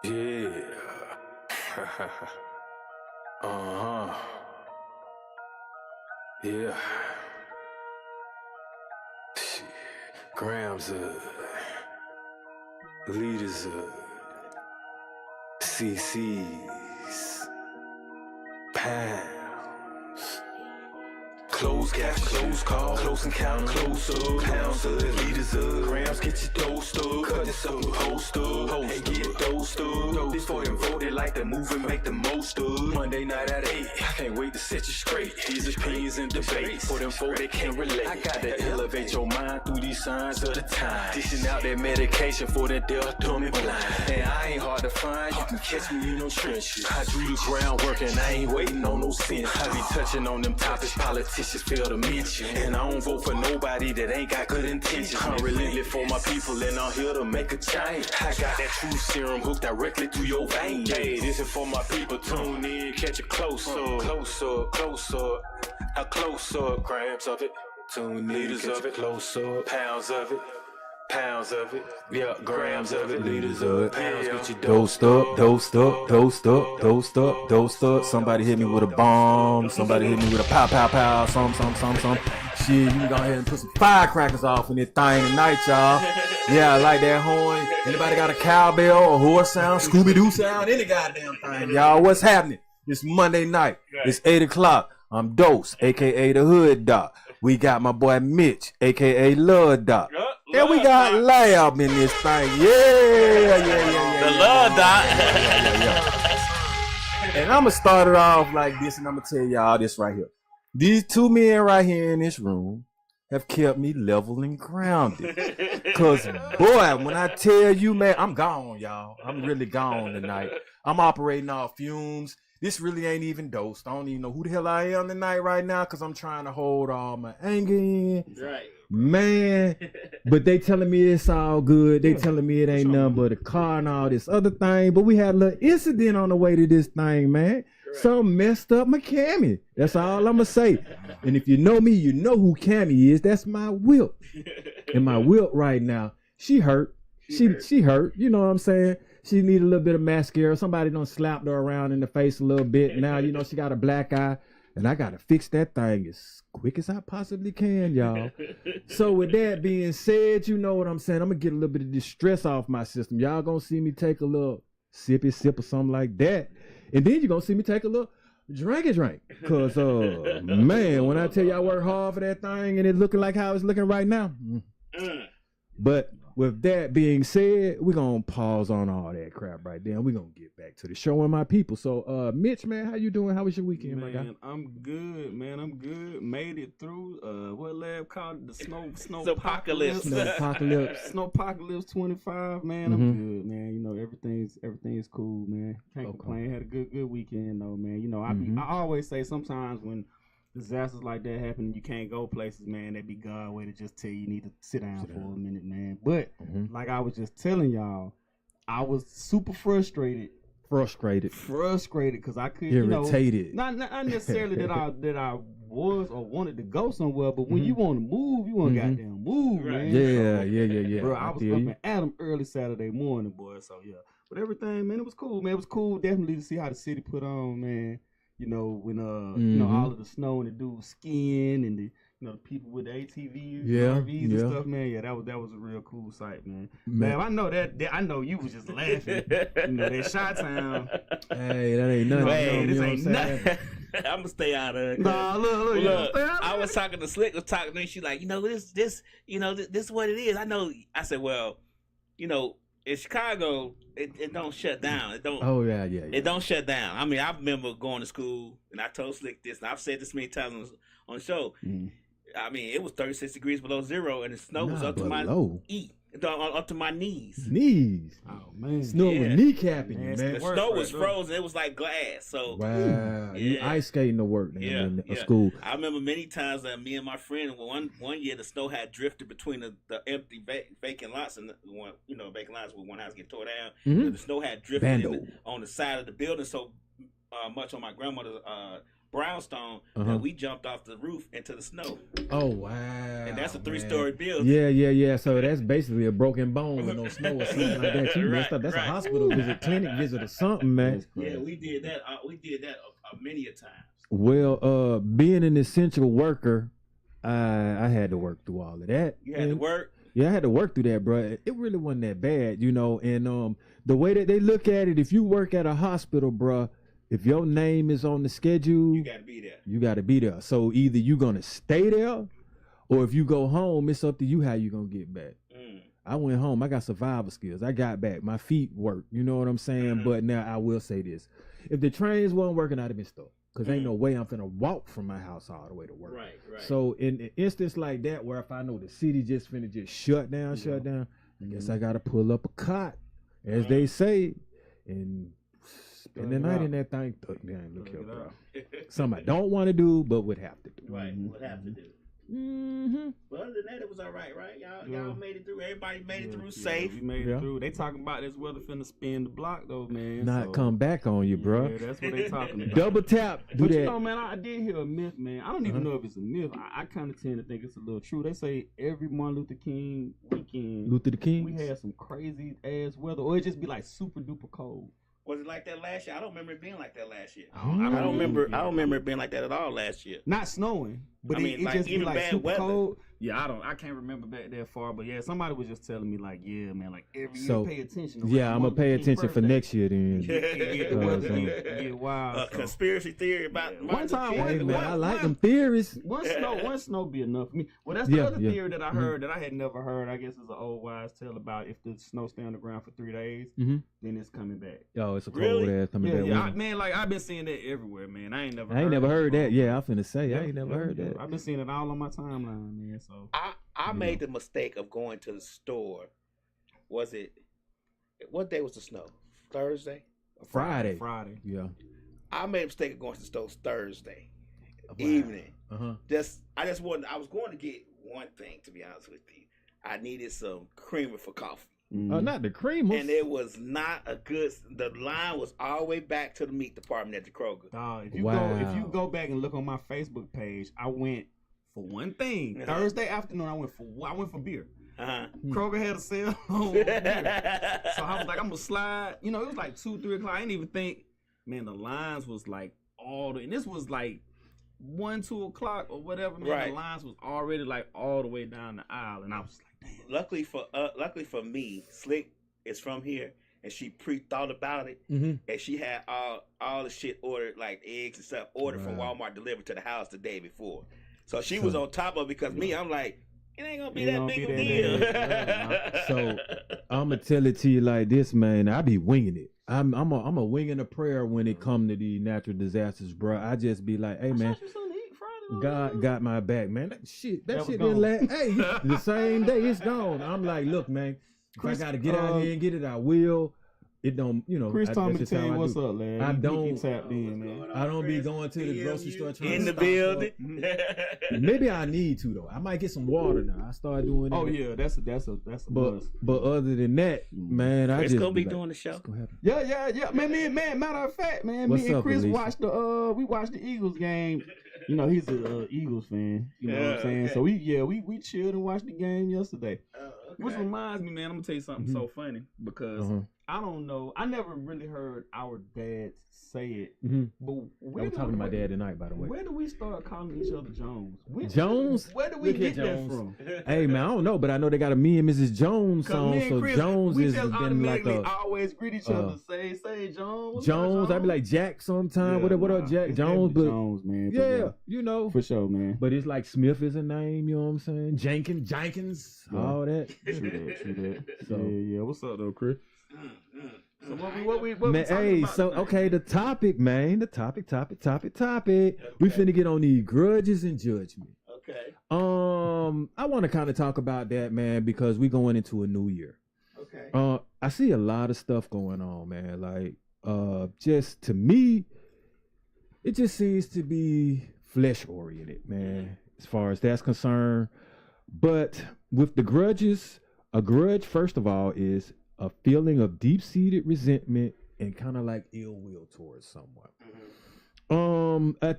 Yeah. Yeah. Shit. Grams leaders CCs, pounds. Close cash, close call, close encounter, close up, pounds of liters of grams, get your dosed up, cut this up, post up, and get dosed up. This for them voted like the movement, make the most of. Monday night at 8, I can't wait to set you straight. These opinions and debates, for them folk they can't relate. I got to elevate your mind through these signs of the time. Dishing out that medication for that deaf, dumb and blind. And I ain't hard to find, you can catch me in no trenches. I do the groundwork and I ain't waiting on no sense. I be touching on them topics politicians fail to mention. And I don't vote for nobody that ain't got good intentions. I'm relentless for my people and I'm here to make a change. I got that true serum hooked directly through your veins. Hey, this is for my people, tune in, catch it close up, close up, close up. How close up, grams of it, tune in, liters of it, close up, pounds of it. Pounds of it, yeah, grams of it, liters of it, pounds, get you dosed up, dosed up, dosed up, dosed up, dosed up. Somebody hit me with a bomb, somebody hit me with a pow, pow, pow, some. Shit, you can go ahead and put some firecrackers off in this thing tonight, y'all. Yeah, I like that horn. Anybody got a cowbell, a horse sound, Scooby-Doo sound, any goddamn thing, y'all. What's happening? It's Monday night. It's 8 o'clock. I'm Dose, a.k.a. the Hood Doc. We got my boy Mitch, a.k.a. Love Doc. And we got Lab in this thing. Yeah. The Love Doc. And I'm going to start it off like this, and I'm going to tell y'all this right here. These two men right here in this room have kept me level and grounded. Because, boy, when I tell you, man, I'm gone, y'all. I'm really gone tonight. I'm operating off fumes. This really ain't even dosed. I don't even know who the hell I am tonight right now because I'm trying to hold all my anger in. Right. Man, but they telling me it's all good. They telling me it ain't nothing but a car and all this other thing. But we had a little incident on the way to this thing, man. Right. Some messed up my Cammy. That's all I'm going to say. And if you know me, you know who Cammy is. That's my whip. And my whip right now, she hurt. She hurt. You know what I'm saying? She need a little bit of mascara. Somebody done slapped her around in the face a little bit. Now, you know, she got a black eye. And I got to fix that thing as quick as I possibly can, y'all. So with that being said, you know what I'm saying? I'm going to get a little bit of distress off my system. Y'all going to see me take a little sippy sip or something like that. And then you're going to see me take a little drink. Because, man, when I tell you I work hard for that thing and it looking like how it's looking right now. But with that being said, we're going to pause on all that crap right there. We're going to get back to the show and my people. So, Mitch, man, how you doing? How was your weekend, my guy? I'm good, man. I'm good. Made it through, what lab called it? The Snowpocalypse. Snowpocalypse 25, man. I'm good, man. You know, everything's cool, man. Can't complain. Had a good weekend, though, man. You know, I always say sometimes when disasters like that happen, you can't go places, man. That be God's way to just tell you need to sit down for a minute, man. But like I was just telling y'all, I was super frustrated because I couldn't, irritated. You know, not necessarily that I was or wanted to go somewhere, but when you want to move, you want to goddamn move, man. Yeah. Bro, I was up in Adam early Saturday morning, boy. So yeah, but everything, man, it was cool, man. It was cool, definitely to see how the city put on, man. You know, when you know, all of the snow and the dude skiing and the the people with the ATVs, RVs and stuff, man. Yeah, that was a real cool sight, man. Man, I know that I know you was just laughing. You know, that Chi-Town. Hey, that ain't nothing. Hey, this ain't nothing. I'm gonna stay out of it. Nah, look. I was talking to Slick, was talking to me. She like, this is what it is. I know. I said, well, in Chicago, it don't shut down. It don't. Oh yeah. It don't shut down. I mean, I remember going to school, and I told Slick this, and I've said this many times on the show. I mean, it was 36 degrees below zero, and the snow was up to my up to my knees. Oh man, Snow was kneecapping you, man. The snow was frozen. It was like glass. So wow, you ice skating to work in school. I remember many times that me and my friend one year the snow had drifted between the empty vacant lots and vacant lots where one house get tore down. Mm-hmm. The snow had drifted on the side of the building so much on my grandmother's brownstone that we jumped off the roof into the snow. Oh wow! And that's a 3-story building. Yeah. So that's basically a broken bone with no snow or something like that. You messed up. That's a hospital visit, clinic visit, or something, man. Yeah, we did that. Many a times. Well, being an essential worker, I had to work through all of that. You had to work. Yeah, I had to work through that, bro. It really wasn't that bad, And the way that they look at it, if you work at a hospital, bro. If your name is on the schedule, you gotta be there. You gotta be there. So either you gonna stay there, or if you go home, it's up to you how you gonna get back. I went home. I got survival skills. I got back. My feet worked. You know what I'm saying? But now I will say this: if the trains wasn't working, I'd have been stuck. Cause ain't no way I'm finna walk from my house all the way to work. Right. So in an instance like that, where if I know the city just finna shut down, I guess I gotta pull up a cot, as they say, and spend the night in that thing. Look here, bro. Something I don't want to do, but would have to do. Right, would have to do. But other than that, it was all right? Y'all made it through. Everybody made it through safe. We made it through. They talking about this weather finna spin the block though, man. Not come back on you, bro. Yeah, that's what they talking about. Double tap. Do that. You know, man, I did hear a myth, man. I don't even know if it's a myth. I kind of tend to think it's a little true. They say every Martin Luther King weekend, we had some crazy ass weather, or it just be like super duper cold. Was it like that last year? I don't remember it being like that last year. I don't remember it being like that at all last year. Not snowing, but it like, just be like bad super weather. cold. Yeah, I can't remember back that far, but yeah, somebody was just telling me like, yeah, man, like every year pay attention. I'm gonna pay attention for next year then. Get wild. Conspiracy theory about one time. I like them theories. One snow be enough for me. Well, that's the other theory that I heard that I had never heard. I guess it's an old wise tale about if the snow stay on the ground for 3 days, then it's coming back. Oh, it's a cold ass coming back. Yeah, man, like I've been seeing that everywhere, man. I ain't never heard that. Yeah, I'm finna say I ain't never heard that. I've been seeing it all on my timeline, man. So I made the mistake of going to the store. What day was the snow? Thursday? Friday. Yeah. I made a mistake of going to the store Thursday evening. I was going to get one thing, to be honest with you. I needed some creamer for coffee. Not the creamer. And it was not a good. The line was all the way back to the meat department at the Kroger. If you go back and look on my Facebook page, I went for one thing. Thursday afternoon, I went for beer. Kroger had a sale on beer. So I was like, I'm gonna slide. You know, it was like 2-3 o'clock. I didn't even think. Man, the lines was like and this was like 1-2 o'clock or whatever. Man, the lines was already like all the way down the aisle, and I was like, damn. Luckily for me, Slick is from here, and she pre-thought about it, and she had all the shit ordered, like eggs and stuff, ordered from Walmart, delivered to the house the day before. So she was on top of it because me, I'm like, it ain't gonna be that big of a deal. So I'm gonna tell it to you like this, man. I be winging it. I'm a winging a prayer when it come to these natural disasters, bro. I just be like, hey, man. God got my back, man. That shit didn't last. Hey, the same day it's gone. I'm like, look, man, if I gotta get out here and get it, I will. It don't, Chris told me to tell you what's up, man. I don't tapped in, man. I don't be going to the grocery store trying in to the building. Maybe I need to though. I might get some water now. I started doing it. Oh yeah, that's a must. But other than that, man, I Chris just gonna be doing the show. Yeah. Man, matter of fact, man, me and Chris watched we watched the Eagles game. You know, he's a Eagles fan. You know what I'm saying? So we chilled and watched the game yesterday. Which reminds me, man, I'm gonna tell you something so funny because I don't know. I never really heard our dads say it. But we're talking to my dad tonight, by the way. Where do we start calling each other Jones? Jones? Where do we get that from? Hey, man, I don't know, but I know they got a Me and Mrs. Jones song. So Chris, Jones we is just been like a always greet each other. Say Jones. Jones. I be like Jack sometime. What up, Jack? Jones, but Jones, man. Yeah, you know. For sure, man. But it's like Smith is a name, you know what I'm saying? Jenkins, all that. True that. So yeah. What's up though, Chris? So what we man, hey, about, so man? Okay, the topic, man. The topic. We finna get on the grudges and judgment. Okay. I want to kind of talk about that, man, because we going into a new year. Okay. I see a lot of stuff going on, man. Like, just to me, it just seems to be flesh oriented, man, as far as that's concerned. But with the grudges, a grudge, first of all, is a feeling of deep seated resentment and kind of like ill will towards someone.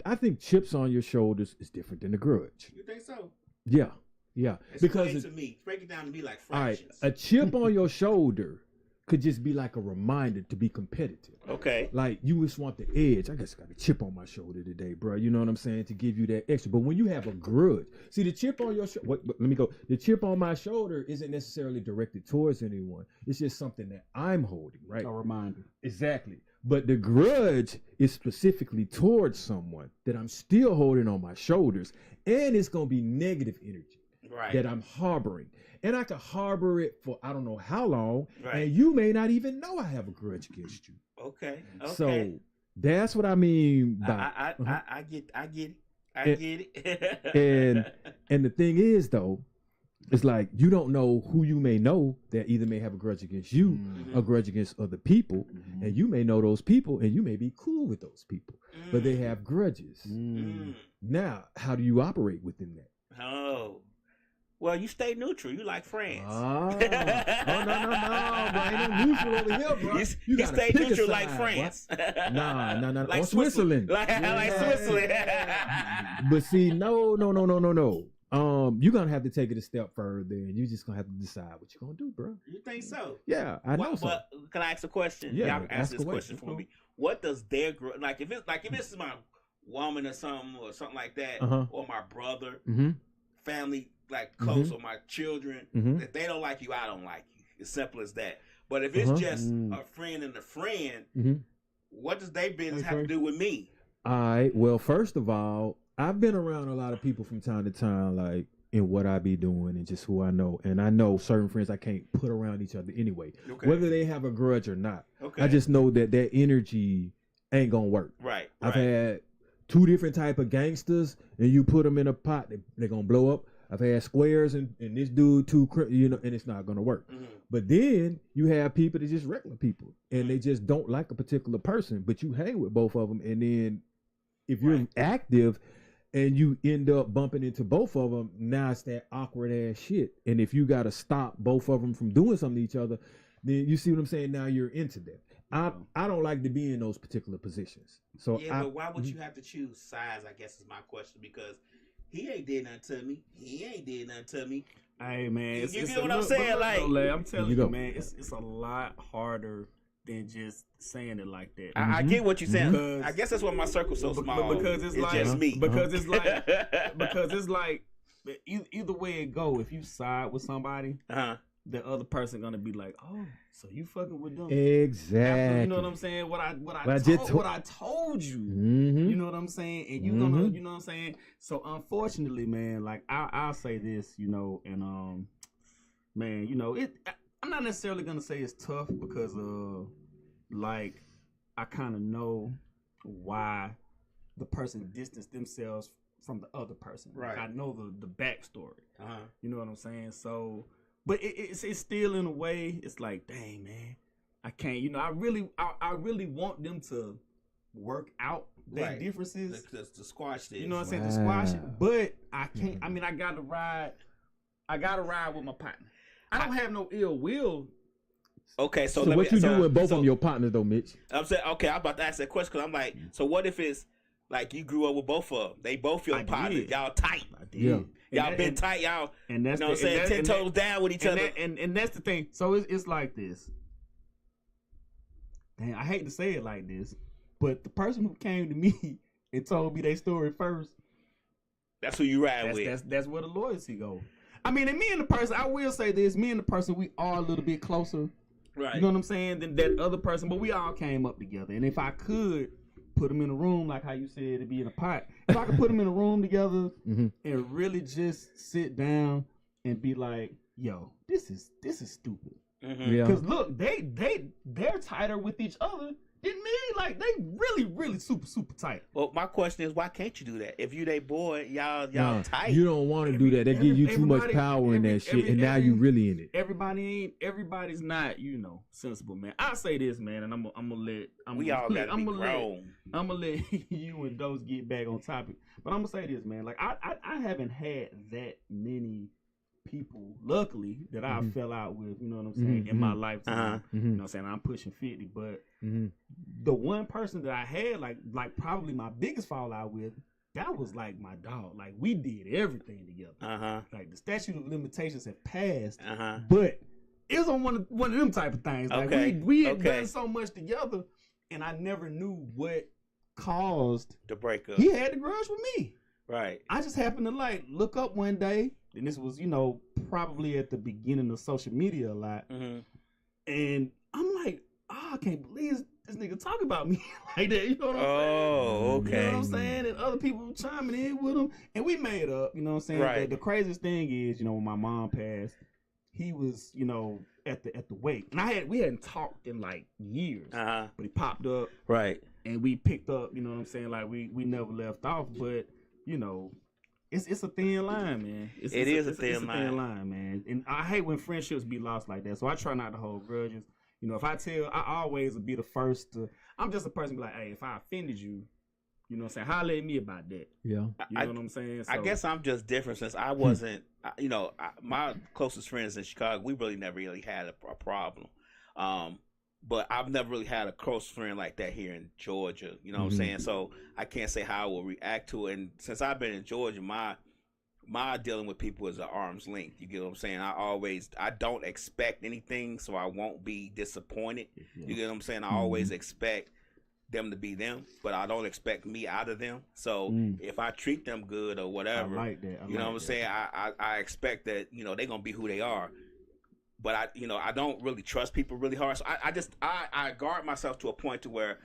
I think chips on your shoulders is different than a grudge. You think so? Yeah. Explain to me. Break it down to me like fractions. All right, a chip on your shoulder could just be like a reminder to be competitive. Okay. Like you just want the edge. I just got a chip on my shoulder today, bro. You know what I'm saying? To give you that extra. But when you have a grudge, see the chip on your shoulder. Let me go. The chip on my shoulder isn't necessarily directed towards anyone. It's just something that I'm holding, right? A reminder. Exactly. But the grudge is specifically towards someone that I'm still holding on my shoulders, and it's gonna be negative energy that I'm harboring. And I could harbor it for I don't know how long, and you may not even know I have a grudge against you. Okay. So that's what I mean by I get it. and the thing is though, it's like you don't know who you may know that either may have a grudge against you, a grudge against other people, and you may know those people and you may be cool with those people, but they have grudges. Now, how do you operate within that? Oh. Well, you stay neutral. You like friends. No, bro. Ain't no neutral over here, bro. You stay neutral like friends. Nah. Like Switzerland. Like Switzerland. But see, no. You're gonna have to take it a step further, and you're just gonna have to decide what you're gonna do, bro. You think so? Yeah, I know so. But can I ask a question? Yeah, Y'all ask this question for me. What does their like if it's my woman or something like that, or my brother, family like close, or my children, if they don't like you, I don't like you. As simple as that. But if it's just a friend and a friend, what does their business have to do with me? All right. Well, first of all, I've been around a lot of people from time to time, like in what I be doing and just who I know. And I know certain friends I can't put around each other anyway, whether they have a grudge or not. I just know that energy ain't gonna work. Right. I've had two different type of gangsters, and you put them in a pot, they're gonna blow up. I've had squares and this dude too, and it's not gonna work. But then you have people that just regular people, and they just don't like a particular person, but you hang with both of them, and then if you're active and you end up bumping into both of them, now it's that awkward ass shit. And if you gotta stop both of them from doing something to each other, then you see what I'm saying. Now you're into that. I don't like to be in those particular positions. So but why would you have to choose sides? I guess is my question, because he ain't did nothing to me. He ain't did nothing to me. Hey man, you get what I'm saying? Like, I'm telling you, man, it's a lot harder than just saying it like that. I get what you're saying. I guess that's why my circle's so small. Because it's like just me. Because it's like either way it go. If you side with somebody, the other person gonna be like, oh, so you fucking with them? Exactly. After, you know what I'm saying? What I told you. You know what I'm saying? And you gonna, you know what I'm saying? So unfortunately, man, like I'll say this, you know, and man, you know, I'm not necessarily gonna say it's tough because like I kind of know why the person distanced themselves from the other person. Right. Like, I know the backstory. You know what I'm saying? So. But it's still in a way, it's like, dang man, I can't. You know, I really want them to work out their differences, to squash this. You know what I'm saying? To squash it, but I can't. I mean, I gotta ride with my partner. I don't have no ill will. Okay, so what you do with both of your partners though, Mitch? I'm saying, okay, I'm about to ask that question because I'm like, so what if it's like you grew up with both of them? They both your partners. Y'all tight. I did. Yeah. Y'all been tight, y'all. And that's, you know what I'm saying, 10 toes down with each other. And that's the thing. So it's like this. Damn, I hate to say it like this, but the person who came to me and told me their story first, that's who you ride with. That's where the loyalty go. I mean, and me and the person, I will say this, me and the person, we are a little bit closer. Right. You know what I'm saying? Than that other person, but we all came up together. And if I could put them in a room, like how you said, to be in a pot. If I could put them in a room together and really just sit down and be like, "Yo, this is stupid." Because look, they're tighter with each other than me. Like, they really super tight. Well, my question is, why can't you do that? If you they boy, y'all Nah, tight. You don't want to do that. They give you too much power in that shit, and now you really in it. Everybody's not, sensible, man. I'll say this, man, and I'm gonna let you and Dose get back on topic. But I'm gonna say this, man. Like, I haven't had that many people, luckily, that I fell out with, you know what I'm saying, in my lifetime. You know what I'm saying? I'm pushing 50, but the one person that I had, like probably my biggest fallout with, that was like my dog. Like, we did everything together. Like, the statute of limitations had passed, but it was on one of them type of things. Like, we had done so much together, and I never knew what caused the breakup. He had the grudge with me. Right. I just happened to look up one day, and this was, probably at the beginning of social media a lot. And I'm like, I can't believe this nigga talk about me like that. You know what I'm saying? Oh, okay. You know what I'm saying? And other people chiming in with him, and we made up. You know what I'm saying? Right. The craziest thing is, when my mom passed, he was, at the wake, and we hadn't talked in like years. But he popped up, right, and we picked up. You know what I'm saying? Like, we never left off, but it's a thin line, man. It's a thin line, man. And I hate when friendships be lost like that. So I try not to hold grudges. If I always will be the first to. I'm just a person be like, hey, if I offended you, you know what I'm saying, holler at me about that. Yeah. You know what I'm saying? So, I guess I'm just different since I wasn't. My closest friends in Chicago, we really never really had a problem. But I've never really had a close friend like that here in Georgia. You know what I'm saying? So I can't say how I will react to it. And since I've been in Georgia, my dealing with people is at arm's length. You get what I'm saying? I don't expect anything, so I won't be disappointed. You get what I'm saying? I always expect them to be them, but I don't expect me out of them. So if I treat them good or whatever, I like that. You know what I'm saying? I expect that, they're going to be who they are. But I don't really trust people really hard. So I guard myself to a point to where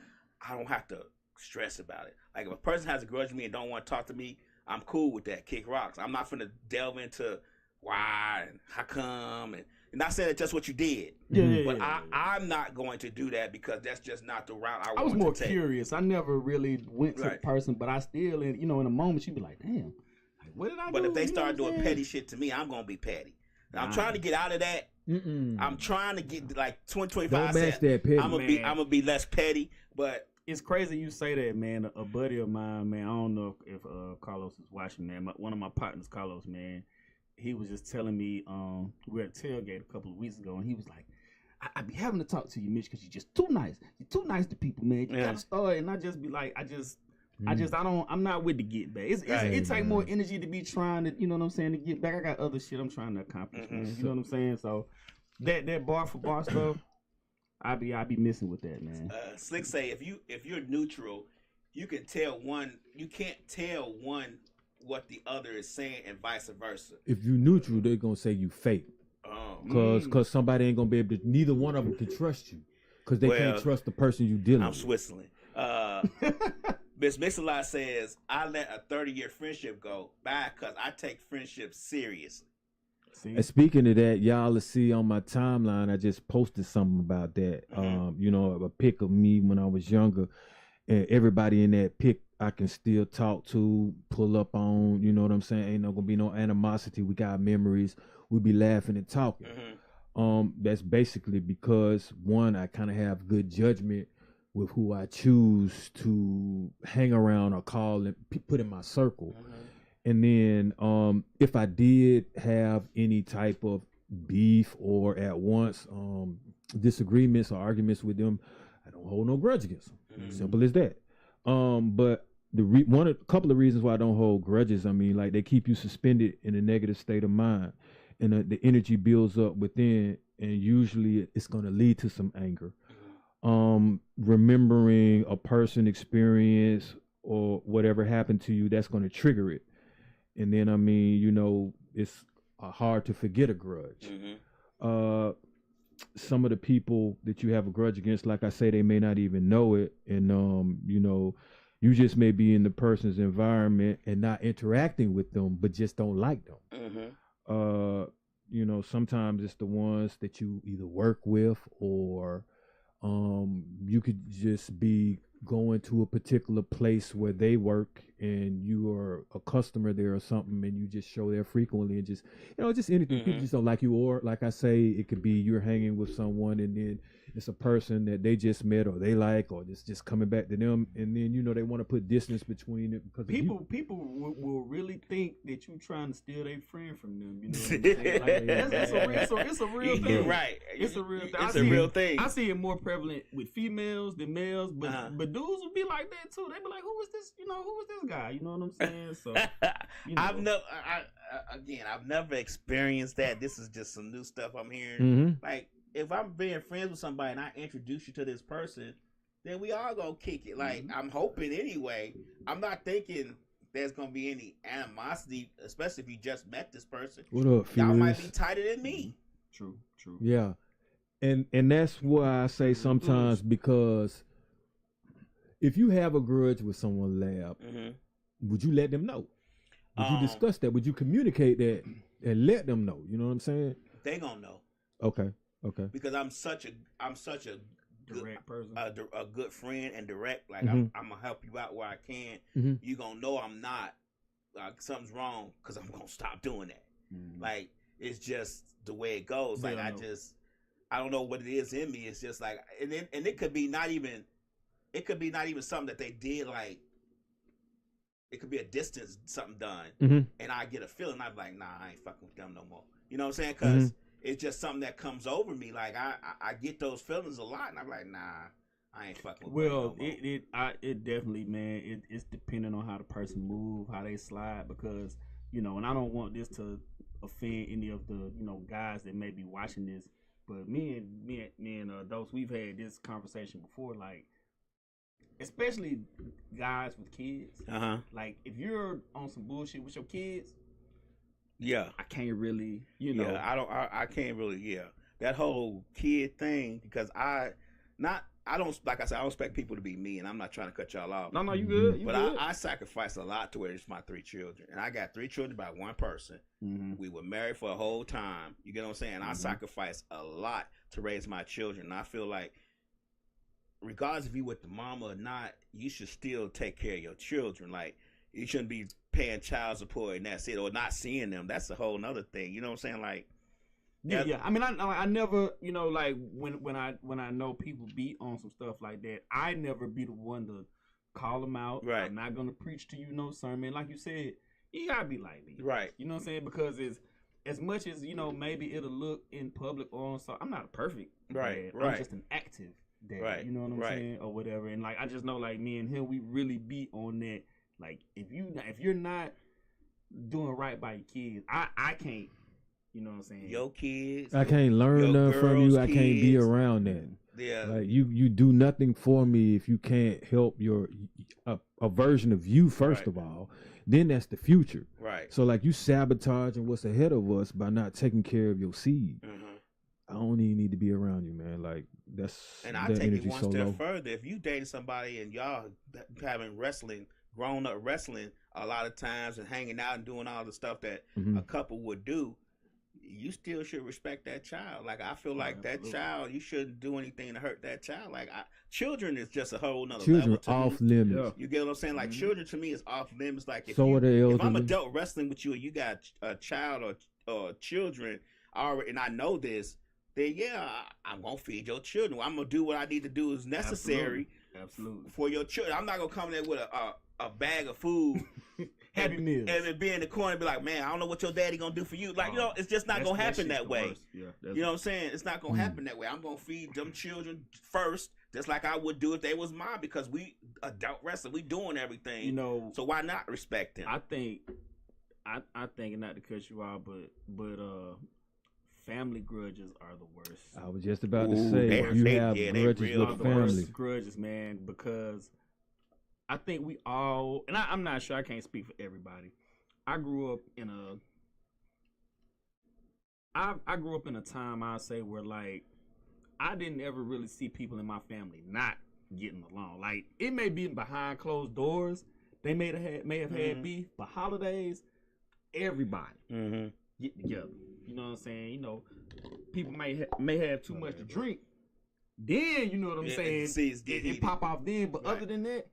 I don't have to stress about it. Like, if a person has a grudge with me and don't want to talk to me, I'm cool with that. Kick rocks. I'm not finna delve into why and how come, and not saying it's just what you did. But I'm not going to do that because that's just not the route I want to take. I was more curious. I never really went to the person, but I still, in a moment, she'd be like, damn, like, what did I do? But if they start doing petty shit to me, I'm going to be petty. Now, I'm trying to get out of that. I'm trying to get like 25 cents. I'm gonna be less petty, but it's crazy you say that, man. A buddy of mine, man. I don't know if Carlos is watching, man. One of my partners, Carlos, man. He was just telling me, we were at tailgate a couple of weeks ago, and he was like, I be having to talk to you, Mitch, because you're just too nice. You're too nice to people, man. You gotta start, and I just be like, I'm not with the get back. It take more energy to be trying to, you know what I'm saying, to get back. I got other shit I'm trying to accomplish, man. You know what I'm saying? So that bar for bar stuff, I be missing with that, man. Slick say if you're neutral, you can't tell one what the other is saying and vice versa. If you neutral, they're gonna say you fake. Cause somebody ain't gonna be able to. Neither one of them can trust you, cause they can't trust the person you dealing with. I'm Switzerland. Miss Mix-a-Lot says, I let a 30-year friendship go by because I take friendship seriously. And speaking of that, y'all will see on my timeline, I just posted something about that. A pic of me when I was younger, and everybody in that pic I can still talk to, pull up on, you know what I'm saying? Ain't no gonna be no animosity. We got memories. We be laughing and talking. That's basically because, one, I kind of have good judgment with who I choose to hang around or call and put in my circle. And then if I did have any type of beef or at once disagreements or arguments with them, I don't hold no grudge against them. Simple as that. But a couple of reasons why I don't hold grudges, I mean, like, they keep you suspended in a negative state of mind, and the energy builds up within, and usually it's going to lead to some anger. Remembering a person experience or whatever happened to you, that's going to trigger it. And then, I mean, it's hard to forget a grudge. Some of the people that you have a grudge against, like I say, they may not even know it. And, you just may be in the person's environment and not interacting with them, but just don't like them. Sometimes it's the ones that you either work with or You could just be going to a particular place where they work and you are a customer there or something, and you just show there frequently, and just, you know, just anything. People just don't like you. Or like I say, it could be you're hanging with someone and then it's a person that they just met or they like, or just coming back to them, and then, you know, they want to put distance between it because people will really think that you trying to steal their friend from them. You know what I'm saying? Like, it's a real thing. Right. It's a real thing. It's a real thing. I see it more prevalent with females than males, but dudes will be like that too. They be like, who is this? You know, who is this guy? You know what I'm saying? So you know. I've never experienced that. This is just some new stuff I'm hearing. Like, if I'm being friends with somebody and I introduce you to this person, then we all gonna kick it. Like, I'm hoping anyway. I'm not thinking there's gonna be any animosity, especially if you just met this person. What up, y'all might be tighter than me. True. Yeah, and that's why I say sometimes, because if you have a grudge with someone, Lab, would you let them know? Would you discuss that? Would you communicate that and let them know? You know what I'm saying? They gonna know. Okay. Because I'm such a direct person, a good friend and direct. Like, I'm gonna help you out where I can. You gonna know I'm not something's wrong, because I'm gonna stop doing that. Like, it's just the way it goes. Like, I don't know what it is in me. It's just like, and it could be not even something that they did. Like, it could be a distance, something done, and I get a feeling. I'm like, nah, I ain't fucking with them no more. You know what I'm saying? Because it's just something that comes over me. Like, I get those feelings a lot, and I'm like, nah, I ain't fucking with them no more. It definitely, man. It's depending on how the person move, how they slide, because, you know, and I don't want this to offend any of the, you know, guys that may be watching this, but me and those, we've had this conversation before, like, especially guys with kids. Like, if you're on some bullshit with your kids, I can't really, you know. I can't really, that whole kid thing, because I don't expect people to be me, and I'm not trying to cut y'all off. No, you good. But I sacrifice a lot to where it's my 3 children, and I got 3 children by one person. We were married for a whole time. You get what I'm saying? I sacrifice a lot to raise my children, and I feel like, regardless if you with the mama or not, you should still take care of your children. Like, you shouldn't be paying child support and that's it, or not seeing them. That's a whole nother thing. You know what I'm saying? Like, yeah. I mean, I never, you know, like, when I know people be on some stuff like that, I never be the one to call them out. Right. I'm not gonna preach to you no sermon. Like you said, you gotta be like me. Right. You know what I'm saying? Because it's, as much as, you know, maybe it'll look in public or on, so I'm not a perfect dad. I'm just an active dad. Right. You know what I'm saying? Or whatever. And, like, I just know, like, me and him, we really be on that. Like, if you're not doing right by your kids, I can't. You know what I'm saying? Your kids. I can't learn nothing from you. I can't be around that. Yeah. Like, you do nothing for me if you can't help a version of you first of all. Then that's the future. Right. So, like, you sabotaging what's ahead of us by not taking care of your seed. I don't even need to be around you, man. Like, that's, and I take it one step further. If you dating somebody and y'all having grown up wrestling a lot of times and hanging out and doing all the stuff that a couple would do, you still should respect that child. Like, I feel like that child, you shouldn't do anything to hurt that child. Like, children is just a whole nother level to off me. limits. You get what I'm saying? Like, children to me is off limits. Like, if I'm adult wrestling with you and you got a child or children already, and I know this, then I'm gonna feed your children. I'm gonna do what I need to do is necessary. Absolutely. For your children. I'm not gonna come there with a bag of food. Happy meals. And then be in the corner and be like, man, I don't know what your daddy gonna do for you. Like, you know, it's just not gonna happen that way. Yeah, you know what I'm saying? It's not gonna happen that way. I'm gonna feed them children first, just like I would do if they was mine, because we adult wrestling, we doing everything. You know, so why not respect them? I think, not to cut you out, but family grudges are the worst. I was just about to say, you have grudges with family. Grudges, man, because I think we all, and I'm not sure, I can't speak for everybody. I grew up in a time, I'll say, where, like, I didn't ever really see people in my family not getting along. Like, it may be behind closed doors, they may have had beef, but holidays, everybody get together. You know what I'm saying? You know, people may have too much to drink, then you know what I'm saying. It pop off then, but Right. other than that,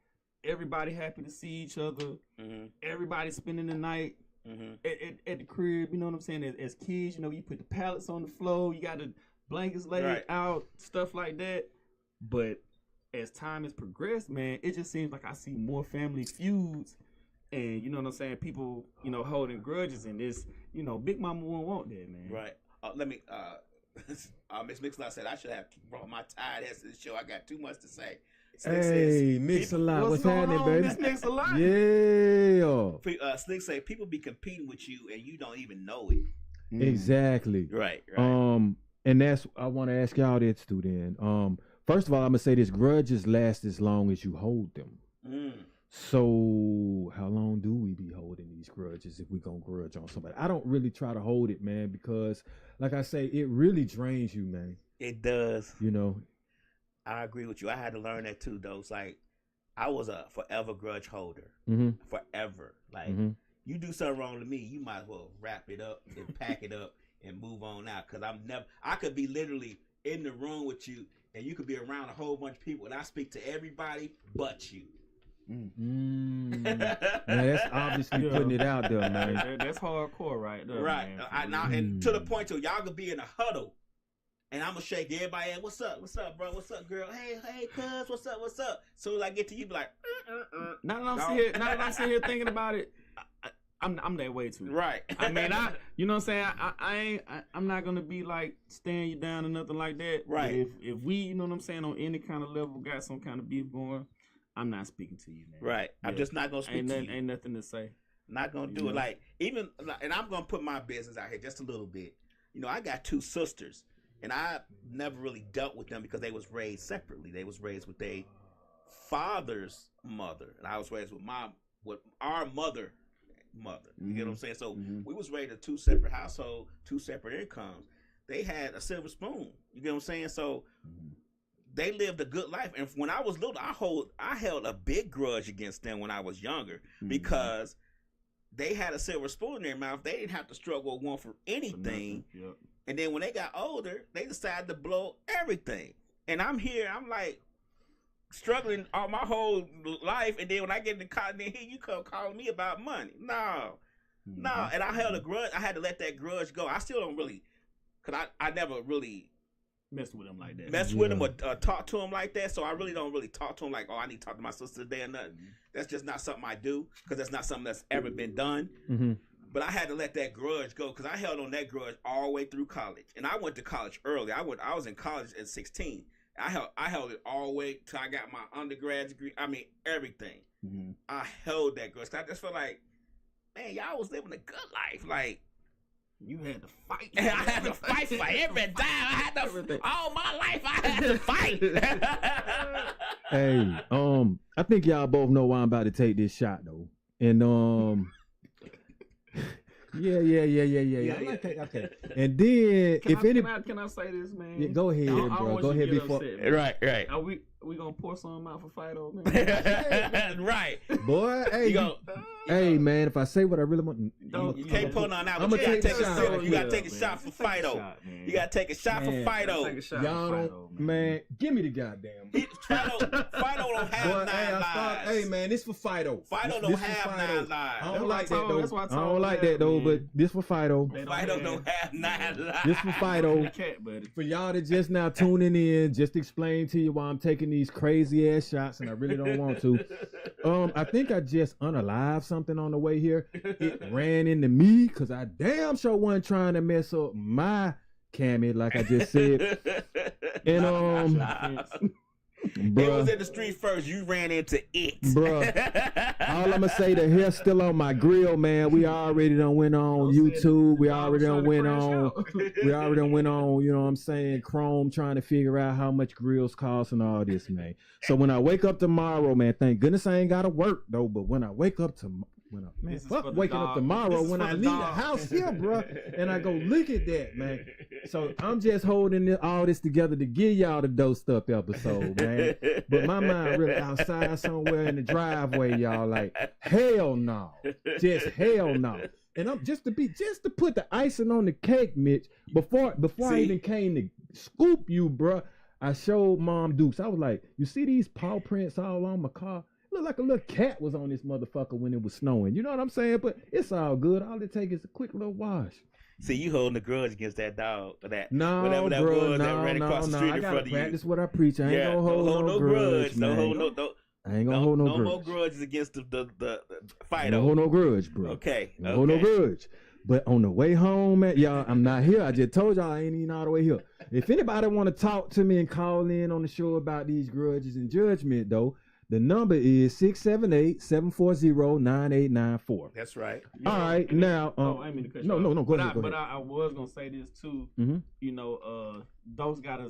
everybody happy to see each other. Everybody spending the night at the crib. You know what I'm saying. As kids, you know, you put the pallets on the floor. You got the blankets laid out, stuff like that. But as time has progressed, man, it just seems like I see more family feuds. And you know what I'm saying? People, you know, holding grudges, and this, you know, Big Mama won't want that, man. Right. Let me. Miss Mix-a-Lot said I should have brought my tired ass to the show. I got too much to say. Slick Hey, Mix-a-Lot, what's happening, baby? Miss Mix-a-Lot? Yeah. Slick say people be competing with you and you don't even know it. Exactly. Right. And that's I want to ask y'all this too. Then, first of all, I'm gonna say this: grudges last as long as you hold them. So, how long do we be holding these grudges if we gonna grudge on somebody? I don't really try to hold it, man, because, like I say, it really drains you, man. It does. You know. I agree with you. I had to learn that too, though. It's like I was a forever grudge holder. Forever. Like you do something wrong to me, you might as well wrap it up and pack it up and move on out. Cause I could be literally in the room with you, and you could be around a whole bunch of people, and I speak to everybody but you. Man, that's obviously putting it out there, man. That's hardcore, right there, right. man, And to the point to y'all could be in a huddle, and I'm gonna shake everybody. What's up, bro? What's up, girl? Hey, cuz, what's up? So as I get to you, be like, Now that I'm sitting here thinking about it, I'm that way too. Right. I mean, you know what I'm saying? I'm not gonna be like staring you down or nothing like that. Right. But if we, you know what I'm saying, on any kind of level, got some kind of beef going, I'm not speaking to you, man. Right. I'm just not gonna speak to you. Ain't nothing to say. Not gonna do it. Like even, and I'm gonna put my business out here just a little bit. You know, I got two sisters, and I never really dealt with them because they was raised separately. They was raised with their father's mother, and I was raised with our mother. You get what I'm saying? So we was raised in two separate households, two separate incomes. They had a silver spoon. You get what I'm saying? So they lived a good life. And when I was little, I held a big grudge against them when I was younger because they had a silver spoon in their mouth. They didn't have to struggle with one for anything. And then when they got older, they decided to blow everything. And I'm here, I'm like struggling all my whole life. And then when I get in the college, then here you come calling me about money. No. And I held a grudge. I had to let that grudge go. I still don't really, because I never really messed with him like that. Mess with him or talk to him like that. So I really don't really talk to him like, oh, I need to talk to my sister today or nothing. That's just not something I do because that's not something that's ever been done. But I had to let that grudge go because I held on that grudge all the way through college. And I went to college early. I was in college at 16. I held it all the way till I got my undergrad degree. I mean, everything. I held that grudge. I just felt like, man, y'all was living a good life. Like, you had to fight. I had to fight for every dime. I had to, all my life, I had to fight. Hey, I think y'all both know why I'm about to take this shot, though. And, yeah. Okay. And then, can I say this, man? Yeah, go ahead, bro. Go ahead before. Upset, right. Are we gonna pour something out for Fido, man? Right. Boy, hey, man, if I say what I really want, you can't put on that. I'm gonna take a shot. You gotta take a shot for Fido. You gotta take a shot for Fido. Y'all don't, man. Give me the goddamn. Fido don't have 9 lives. Hey, man, this for Fido. Fido don't have 9 lives. I don't like that though. I don't like that though. But this for Fido. Fido don't have 9 lives. This for Fido. For y'all that just now tuning in, just explain to you why I'm taking these crazy ass shots, and I really don't want to. I think I just unalived something on the way here. It ran into me because I damn sure wasn't trying to mess up my Cammy, like I just said. And it was in the street first. You ran into it, bro. All I'm gonna say, the hair's still on my grill, man. We already done went on YouTube. We already done went on. We already done went on. You know what I'm saying? Chrome, trying to figure out how much grills cost and all this, man. So when I wake up tomorrow, man, thank goodness I ain't gotta work though. But when I wake up waking up tomorrow when I leave the house here, bro, and I go look at that, man. So I'm just holding all this together to give y'all the dosed up episode, man. But my mind really outside somewhere in the driveway, y'all. Like, hell no, just hell no. And I'm just to put the icing on the cake, Mitch. Before I even came to scoop you, bro. I showed Mom Dukes. I was like, you see these paw prints all on my car? Look like a little cat was on this motherfucker when it was snowing. You know what I'm saying? But it's all good. All it takes is a quick little wash. See, you holding a grudge against that dog or that whatever that bro, was that ran across the street I in front of you. practice what I preach. I ain't gonna hold no grudge, man. I ain't gonna hold no grudge. No more grudges against the fight. Don't hold no grudge, bro. Okay. Don't hold no grudge. But on the way home, man, y'all, I'm not here. I just told y'all I ain't even all the way here. If anybody want to talk to me and call in on the show about these grudges and judgment, though, the number is 678-740-9894. That's right. All right, now. I didn't mean to cut you no, go ahead. But I was gonna say this too. You know, those got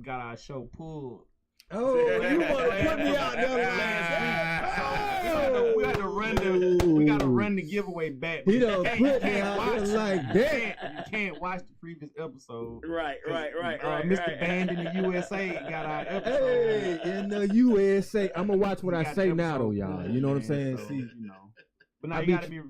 our show pulled. Oh, you want to put me out there last week? We got to run the giveaway back. He done put me out there like that. You can't watch the previous episode. Right. Mr. Band in the USA got our episode. Hey, in the USA. I'm going to watch what I say now, though, y'all. You know what I'm saying? So, See, you know. But now you got to be,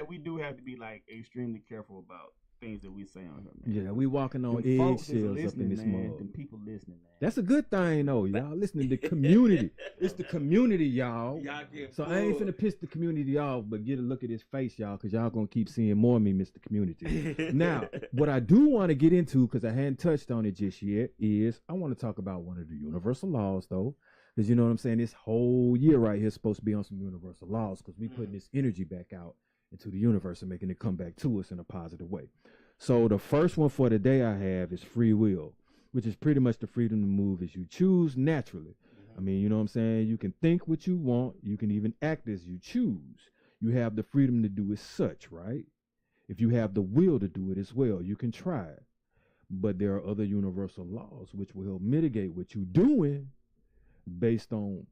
we do have to be like extremely careful about things that we say on here, man. Yeah, we walking on eggshells up in this mode. Them people listening, man. That's a good thing, though, y'all. Listening to the community. It's the community, y'all. So I ain't finna piss the community off, but get a look at his face, y'all, because y'all gonna keep seeing more of me, Mr. Community. Now, what I do want to get into, because I hadn't touched on it just yet, is I want to talk about one of the universal laws, though. Because you know what I'm saying? This whole year right here is supposed to be on some universal laws, because we putting this energy back out into the universe and making it come back to us in a positive way. So the first one for today I have is free will, which is pretty much the freedom to move as you choose naturally. I mean, you know what I'm saying? You can think what you want. You can even act as you choose. You have the freedom to do as such, right? If you have the will to do it as well, you can try it. But there are other universal laws which will help mitigate what you're doing based on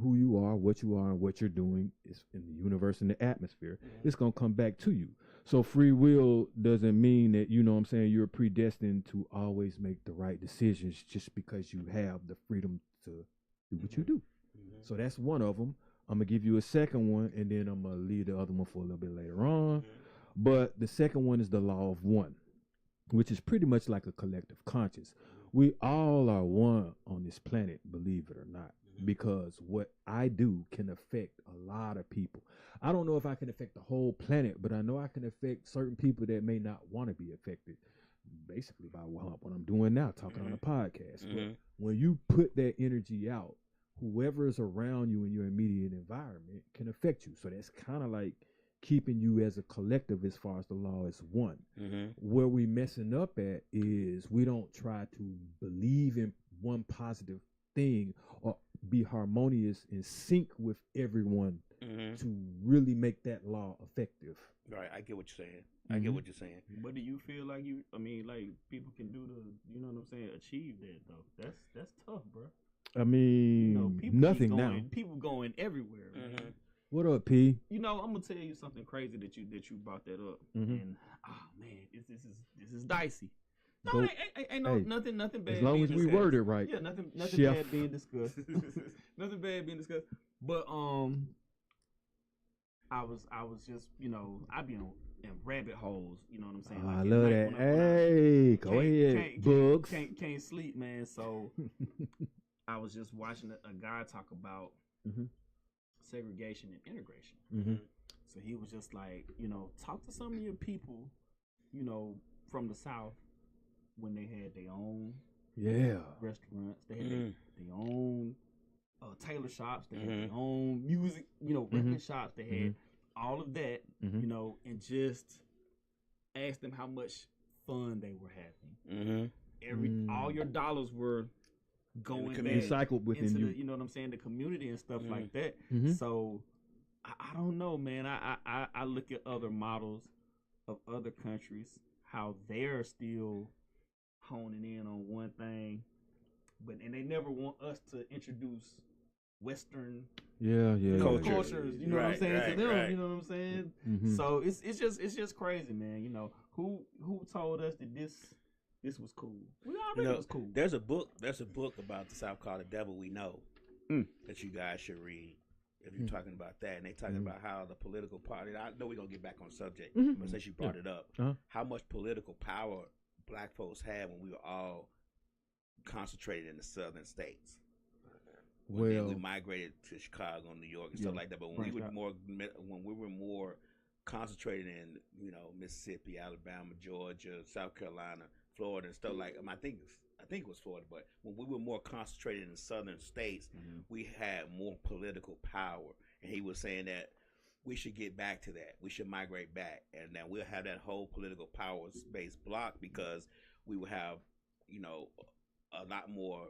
who you are, and what you're doing is in the universe and the atmosphere. It's going to come back to you. So free will doesn't mean that, you know what I'm saying, you're predestined to always make the right decisions just because you have the freedom to do what you do. So that's one of them. I'm going to give you a second one, and then I'm going to leave the other one for a little bit later on. But the second one is the law of one, which is pretty much like a collective conscious. We all are one on this planet, believe it or not. Because what I do can affect a lot of people. I don't know if I can affect the whole planet, but I know I can affect certain people that may not want to be affected. Basically by what I'm doing now, talking on a podcast. But when you put that energy out, whoever is around you in your immediate environment can affect you. So that's kind of like keeping you as a collective as far as the law is one. Where we messing up at is we don't try to believe in one positive thing or be harmonious and sync with everyone to really make that law effective. Right, I get what you're saying. I get what you're saying. But do you feel like like people can do you know what I'm saying, achieve that though? That's tough, bro. I mean, you know, nothing now. People going everywhere. Man. What up, P? You know, I'm gonna tell you something crazy that you brought that up, and man, this is dicey. No, ain't nothing bad. As long as we word it right. Yeah, nothing bad being discussed. Nothing bad being discussed. But I was just, you know, I be in rabbit holes. You know what I'm saying? Like I love that. Hey, go ahead, bugs. Can't sleep, man. So I was just watching a guy talk about segregation and integration. So he was just like, you know, talk to some of your people, you know, from the South. When they had their own restaurants, they had their own tailor shops, they had their own music, you know, record shops, they had all of that, you know, and just ask them how much fun they were having. All your dollars were going back recycled within into you. the, you know what I'm saying, the community and stuff like that. So I don't know, man. I look at other models of other countries, how they're still honing in on one thing, and they never want us to introduce Western cultures. You know what I'm saying to them. You know what I'm saying. So it's just crazy, man. You know who told us that this was cool? We already was cool. There's a book about the South called The Devil We Know that you guys should read. If you're talking about that, and they talking about how the political party. I know we're gonna get back on subject, but since you brought it up, how much political power Black folks had when we were all concentrated in the southern states. Well, then we migrated to Chicago, New York, and stuff like that. But when we were more concentrated in, you know, Mississippi, Alabama, Georgia, South Carolina, Florida, and stuff like. I think it was Florida, but when we were more concentrated in the southern states, we had more political power. And he was saying that we should get back to that. We should migrate back, and then we'll have that whole political power space block because we will have, you know, a lot more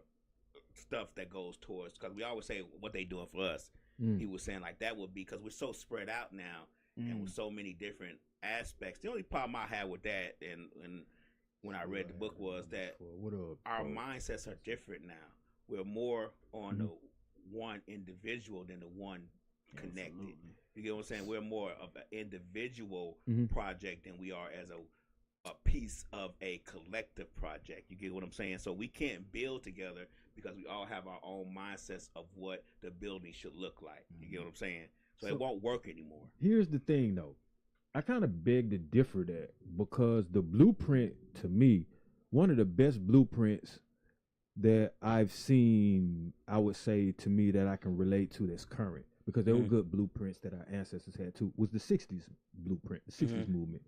stuff that goes towards, because we always say what they doing for us. He was saying like that would be because we're so spread out now and with so many different aspects. The only problem I had with that and when I read the book was that our mindsets are different now. We're more on the one individual than the one connected. Absolutely. You get what I'm saying? We're more of an individual project than we are as a piece of a collective project. You get what I'm saying? So we can't build together because we all have our own mindsets of what the building should look like. You get what I'm saying? So it won't work anymore. Here's the thing, though. I kind of beg to differ that because the blueprint, to me, one of the best blueprints that I've seen, I would say to me that I can relate to that's current, because there were good blueprints that our ancestors had too, was the 60s blueprint, the 60s movement.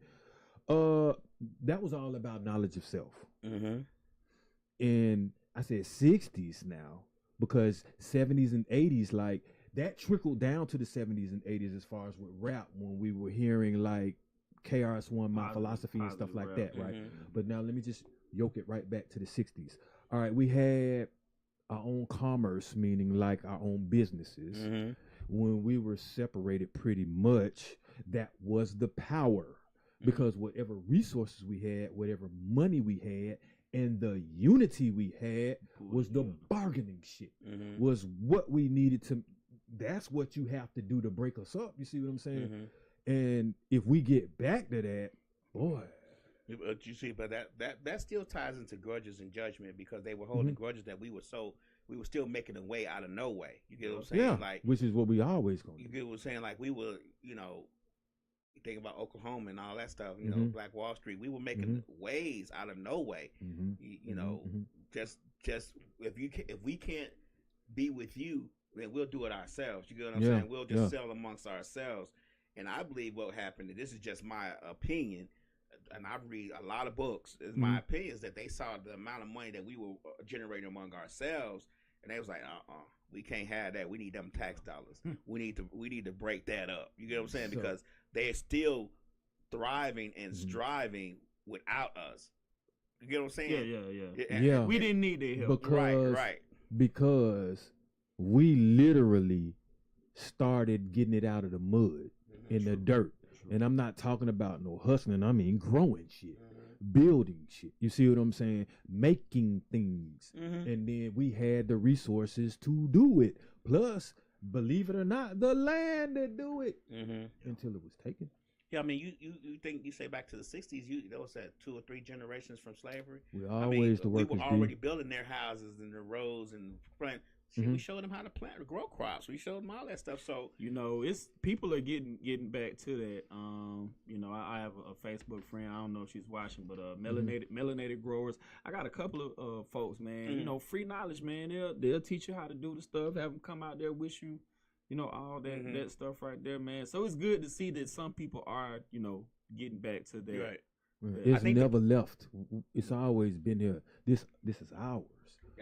That was all about knowledge of self. And I said 60s now because 70s and 80s, like, that trickled down to the 70s and 80s as far as with rap, when we were hearing like KRS-One, My Philosophy and stuff like that, right? But now let me just yoke it right back to the 60s. All right, we had our own commerce, meaning like our own businesses. When we were separated pretty much, that was the power. Because whatever resources we had, whatever money we had, and the unity we had was the bargaining shit, was what we needed to. That's what you have to do to break us up. You see what I'm saying? And if we get back to that, boy. But you see, but that still ties into Grudges and Judgment, because they were holding grudges that we were still making a way out of no way. You get what I'm saying? Yeah, like, which is what we always going to do. You get what I'm saying? Like, we were, you know, you think about Oklahoma and all that stuff, you know, Black Wall Street, we were making ways out of no way. You know, just if we can't be with you, then we'll do it ourselves. You get what I'm saying? We'll just sell amongst ourselves. And I believe what happened, and this is just my opinion, and I read a lot of books, is my opinion is that they saw the amount of money that we were generating among ourselves, and they was like, we can't have that. We need them tax dollars. We need to break that up. You get what I'm saying? Because they're still thriving and striving without us. You get what I'm saying? Yeah. We didn't need their help. Right. Because we literally started getting it out of the mud, in the dirt. And I'm not talking about no hustling. I mean growing shit, building shit. You see what I'm saying? Making things. And then we had the resources to do it. Plus, believe it or not, the land to do it until it was taken. Yeah, I mean, you think, you say back to the 60s, there was that 2 or 3 generations from slavery. We always the workers. We were already building their houses and the roads and plant. We showed them how to plant, grow crops. We showed them all that stuff. So, you know, it's people are getting back to that. You know, I have a Facebook friend. I don't know if she's watching, but melanated growers. I got a couple of folks, man. You know, free knowledge, man. They'll teach you how to do the stuff. Have them come out there, wish you, you know, all that stuff right there, man. So it's good to see that some people are, you know, getting back to that. Right. It's never left. It's always been here. This is ours.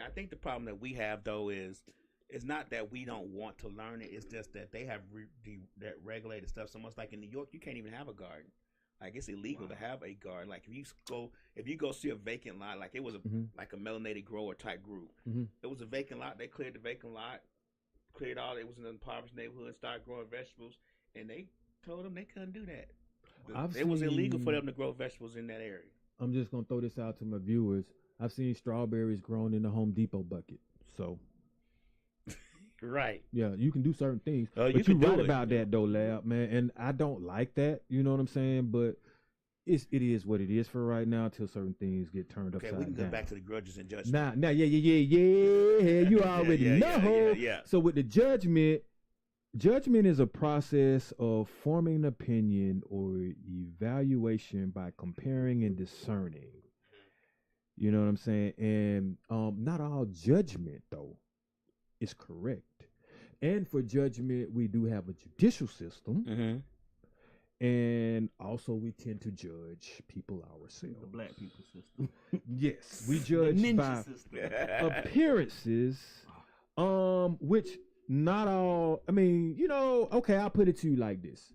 I think the problem that we have, though, is it's not that we don't want to learn it. It's just that they have that regulated stuff so much. Like in New York, you can't even have a garden. Like, it's illegal to have a garden. Like, if you go see a vacant lot, like it was like a melanated grower type group. It was a vacant lot. They cleared the vacant lot, cleared all. It was in an impoverished neighborhood, started growing vegetables, and they told them they couldn't do that. It was illegal for them to grow vegetables in that area. I'm just gonna throw this out to my viewers. I've seen strawberries grown in the Home Depot bucket. So, right. Yeah, you can do certain things. But you're right about that, though, Lab, man. And I don't like that. You know what I'm saying? But it is what it is for right now until certain things get turned upside down. Okay, we can go back to the Grudges and Judgment. Now, yeah. You already know. Yeah. So with the judgment is a process of forming an opinion or evaluation by comparing and discerning. You know what I'm saying? And not all judgment though is correct. And for judgment, we do have a judicial system. Mm-hmm. And also we tend to judge people ourselves. The black people system. Yes, we judge by appearances, which not all, I mean, you know, okay, I'll put it to you like this.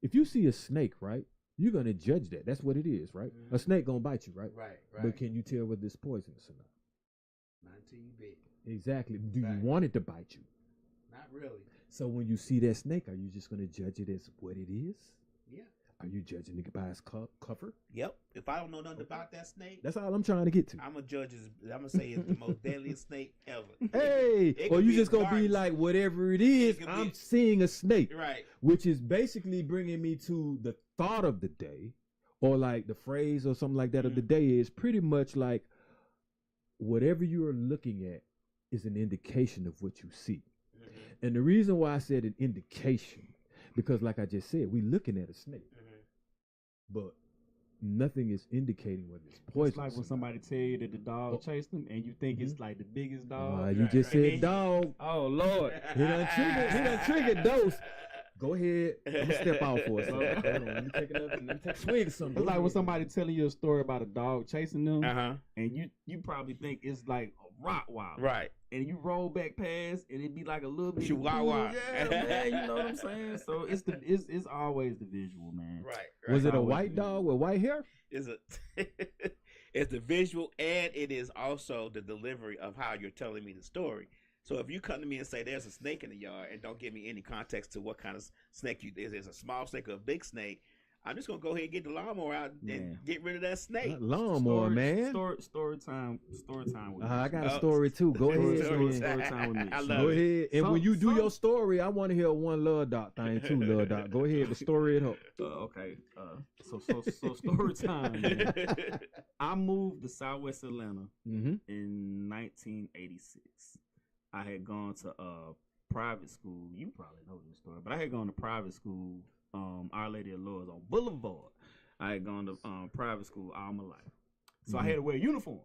If you see a snake, right, you're going to judge that. That's what it is, right? Mm-hmm. A snake going to bite you, right? Right. But can you tell whether it's poisonous or not? Not until you bit. Exactly. Do you want it to bite you? Not really. So when you see that snake, are you just going to judge it as what it is? Yeah. Are you judging it by its cover? Yep. If I don't know nothing about that snake, that's all I'm trying to get to. I'm gonna say it's the most deadliest snake ever. Hey, or you just gonna be like, whatever it is, I'm seeing a snake. Right. Which is basically bringing me to the thought of the day, or like the phrase or something like that of the day is pretty much like whatever you are looking at is an indication of what you see. Mm-hmm. And the reason why I said an indication, because like I just said, we looking at a snake. But nothing is indicating whether it's poisonous. It's like when somebody tell you that the dog chased them and you think it's like the biggest dog. You just said dog. Oh, Lord. He done triggered those. Go ahead. I'm going to step out for a second. Hold on. Let me take a swing or something. It's like when somebody telling you a story about a dog chasing them and you probably think it's like a Rottweiler. Right. And you roll back past and it'd be like a little bit Chihuahua. Yeah, man, you know what I'm saying? So it's always the visual, man. Right. Was it a white dog with white hair? It's the visual, and it is also the delivery of how you're telling me the story. So if you come to me and say there's a snake in the yard and don't give me any context to what kind of snake is it a small snake or a big snake, I'm just gonna go ahead and get the lawnmower out and get rid of that snake. Lawnmower, man. Story time with me. I got a story too. Go ahead. Story time with me. Go ahead. And when you do your story, I want to hear one Love Doc thing too, Love Doc. Go ahead, the story it up. Okay. So story time. Man. I moved to Southwest Atlanta in 1986. I had gone to private school. You probably know this story, but I had gone to private school. Our Lady of Lourdes on Boulevard. I had gone to private school all my life, so I had to wear a uniform.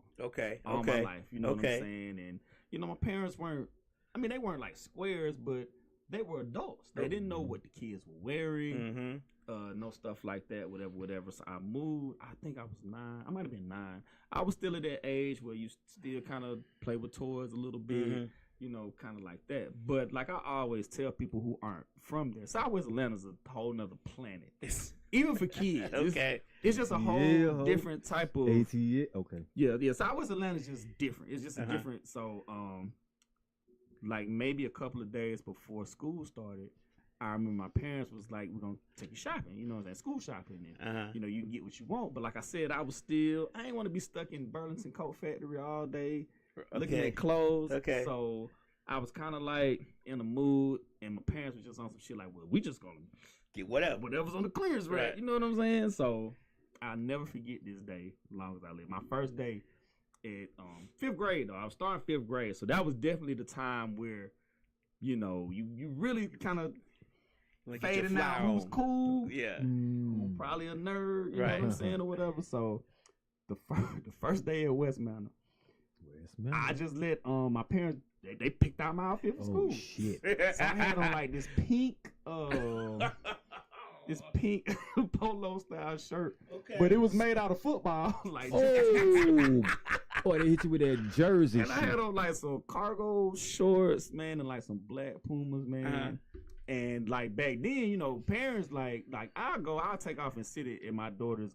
All my life, you know what I'm saying. And you know, my parents weren't. I mean, they weren't like squares, but they were adults. They didn't know what the kids were wearing. No stuff like that. Whatever. So I moved. I think I was 9. I might have been 9. I was still at that age where you still kind of play with toys a little bit. You know, kind of like that. But like I always tell people who aren't from there, Southwest Atlanta's a whole nother planet. Even for kids. It's just a whole different type of Yeah, Southwest Atlanta's just different. It's just a different. So like maybe a couple of days before school started, I remember my parents was like, we're gonna take you shopping, you know what I'm saying, school shopping, and you know, you can get what you want. But like I said, I ain't want to be stuck in Burlington Coat Factory all day looking at clothes. So I was kind of like in a mood, and my parents were just on some shit like, well, we just gonna get whatever's on the clearance rack. You know what I'm saying? So I'll never forget this day as long as I live. My first day at 5th grade, though. I was starting 5th grade, so that was definitely the time where, you know, you really kind of fading out who's cool. Yeah. Who's probably a nerd, you know what I'm saying, or whatever. So the first day at West Manor, I just let my parents, they picked out my outfit for school. Shit. So I had on like this pink polo style shirt, but it was made out of football. Like, boy, they hit you with that jersey. And I had on like some cargo shorts, man, and like some black Pumas, man. And like back then, you know, parents like I'll take off and sit at my daughter's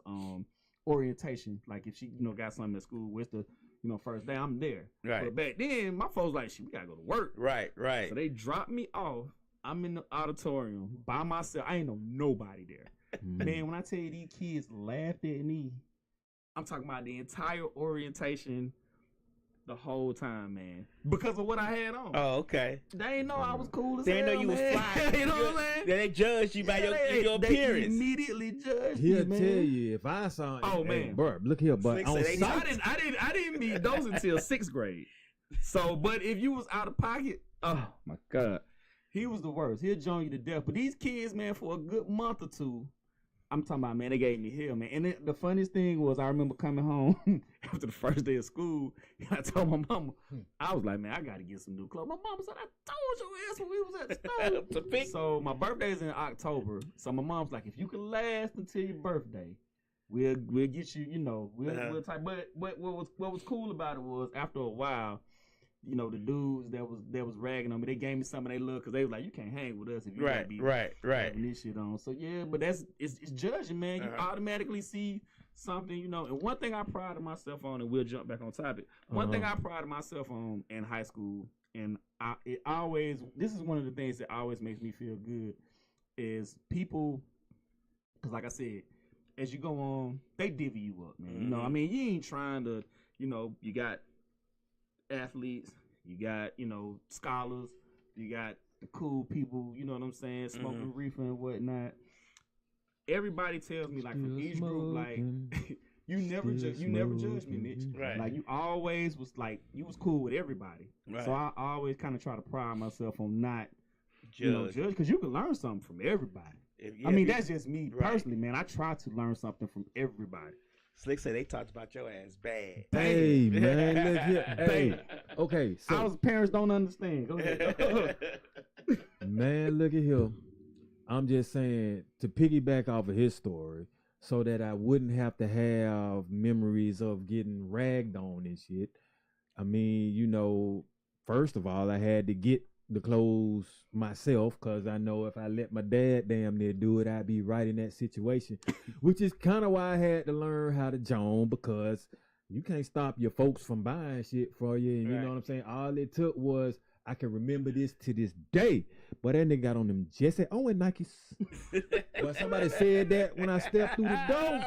orientation. Like if she, you know, got something at school, what's the, you know, first day, I'm there. Right. But back then, my folks like, shit, we gotta go to work. Right. So they dropped me off. I'm in the auditorium by myself. I ain't know nobody there. Man, when I tell you these kids laughed at me, I'm talking about the entire orientation the whole time, man. Because of what I had on. Oh, okay. They ain't know I was cool as they hell, didn't know you man. was fly. You know what I'm saying? They judged you by your appearance. They immediately judged He'll me, man. tell you if I saw. Oh hey, man, bro, look here, but on I didn't meet those until 6th grade. So, but if you was out of pocket, oh my God, he was the worst. He'll join you to death. But these kids, man, for a good month or two, I'm talking about, man, they gave me hell, man. And the funniest thing was, I remember coming home after the first day of school. I told my mama, I was like, man, I got to get some new clothes. My mama said, I told your ass when we was at the store. So my birthday's in October. So my mom's like, if you can last until your birthday, we'll get you, you know, we'll type. But what was cool about it was, after a while, you know, the dudes that was ragging on me, they gave me some of their love, because they was like, you can't hang with us if you gotta be having this shit on. So yeah, but it's judging, man. You automatically see something, you know. And one thing I prided myself on, and we'll jump back on topic. One thing I prided myself on in high school, and this is one of the things that always makes me feel good, is people, because like I said, as you go on, they divvy you up, man. You know, I mean, you ain't trying to, you know, you got athletes, you got, you know, scholars, you got the cool people, you know what I'm saying, smoking reefer and whatnot. Everybody tells me, like, from each group, like, you never judged me, Mitch. Right. Like, you always was like, you was cool with everybody. Right. So I always kind of try to pride myself on not judge, because you can learn something from everybody. I mean, that's just me personally, man. I try to learn something from everybody. Slick said they talked about your ass bad. Hey, man, look here. Hey, okay. So, our parents don't understand. Go ahead. man, look at here. I'm just saying, to piggyback off of his story, so that I wouldn't have to have memories of getting ragged on and shit. I mean, you know, first of all, I had to get the clothes myself, because I know if I let my dad damn near do it, I'd be right in that situation, which is kind of why I had to learn how to Joan, because you can't stop your folks from buying shit for you. And you know what I'm saying? All it took was, I can remember this to this day, but that nigga got on them Jesse Owen Nikes. But somebody said that when I stepped through the door,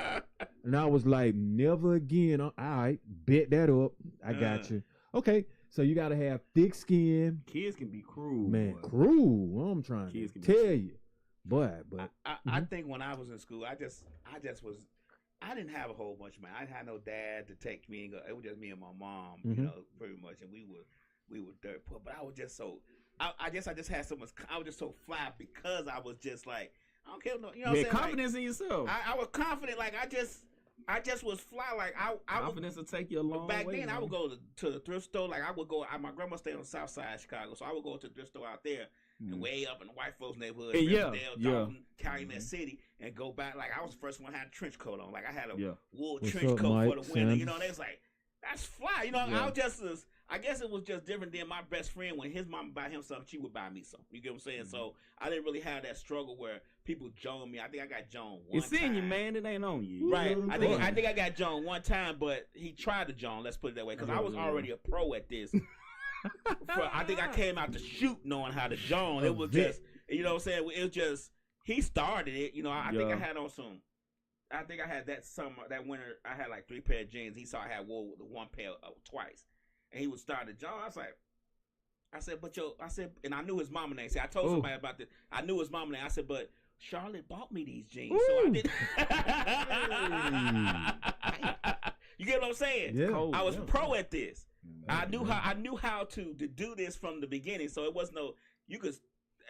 and I was like, never again. All right, bet that up. I got you. Okay. So you gotta have thick skin. Kids can be cruel, man. Boy. Cruel. I'm trying Kids to can tell you, boy. But I think when I was in school, I didn't have a whole bunch of money. I didn't have no dad to take me and go. It was just me and my mom, you know, pretty much, and we were dirt poor. But I was just so. I guess I just had so much. I was just so fly because I was just like, I don't care, no, you know what I'm saying? Confidence in yourself. I was confident, like I just was fly, like I confidence will take you a long way. Back then, man. I would go to the thrift store. Like I would go. My grandma stayed on the south side of Chicago, so I would go to the thrift store out there and way up in the white folks' neighborhood, Dalton, Calumet City, and go back. Like I was the first one that had a trench coat on. Like I had a wool trench coat Mike? for the winter. You know, they was like, that's fly. You know, I guess it was just different than my best friend. When his mama buy him something, she would buy me something. You get what I'm saying? So I didn't really have that struggle where people joined me. I think I got John one time. It's in you, man. It ain't on you. Right. I think I got John one time, but he tried to John. Let's put it that way, because I was already a pro at this. I think I came out to shoot knowing how to John. It was just, you know what I'm saying? It was just, he started it. You know, I think I had on some. I think I had that summer, that winter, I had like 3 pair of jeans. He saw I had wore the one pair twice. And he would start to John. I said, and I knew his mama name. See, I told somebody about this. I knew his mama name. I said, but Charlotte bought me these jeans, so I didn't. You get what I'm saying? Yeah. I was pro at this. I knew how to do this from the beginning. So it was no,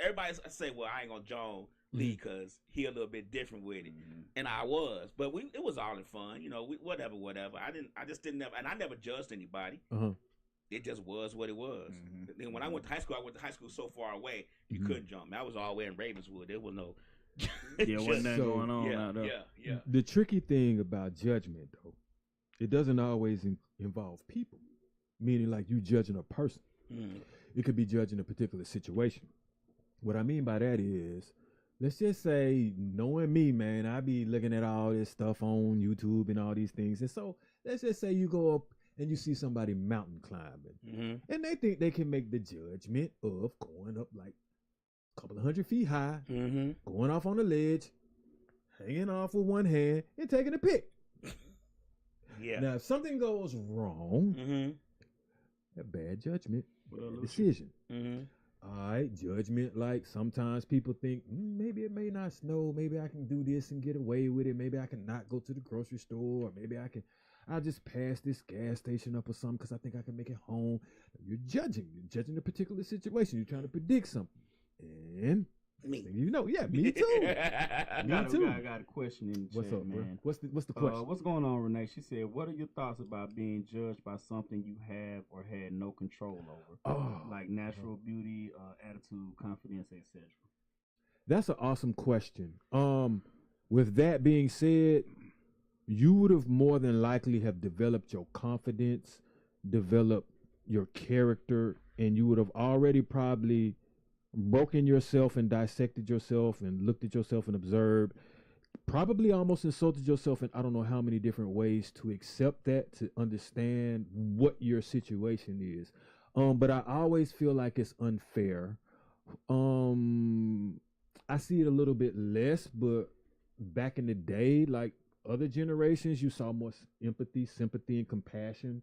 everybody say, well, I ain't gonna John Lee because he a little bit different with it, and I was, but it was all in fun, you know. Whatever. I just didn't and I never judged anybody. It just was what it was. Then when I went to high school so far away, you couldn't jump. I was all the way in Ravenswood. There was no. Wasn't that going on out there? Yeah. The tricky thing about judgment, though, it doesn't always involve people. Meaning, like you judging a person. It could be judging a particular situation. What I mean by that is, let's just say, knowing me, man, I be looking at all this stuff on YouTube and all these things. And so let's just say you go up and you see somebody mountain climbing, and they think they can make the judgment of going up like a couple of 100 feet high, going off on the ledge, hanging off with one hand, and taking a pic. Now, if something goes wrong, a bad judgment, bad decision. All right, judgment, like sometimes people think, maybe it may not snow, maybe I can do this and get away with it, maybe I can not go to the grocery store, or maybe I'll just pass this gas station up or something because I think I can make it home. You're judging a particular situation. You're trying to predict something. And Me. You know, yeah, me too. I got a question in the What's chat, up, man. bro? What's the question? What's going on, Renee? She said, "What are your thoughts about being judged by something you have or had no control over, like natural beauty, attitude, confidence, etc.?" That's an awesome question. With that being said, you would have more than likely have developed your confidence, developed your character, and you would have already probably broken yourself and dissected yourself and looked at yourself and observed, probably almost insulted yourself in I don't know how many different ways to accept that, to understand what your situation is. But I always feel like it's unfair. I see it a little bit less, but back in the day, like other generations, you saw more empathy, sympathy, and compassion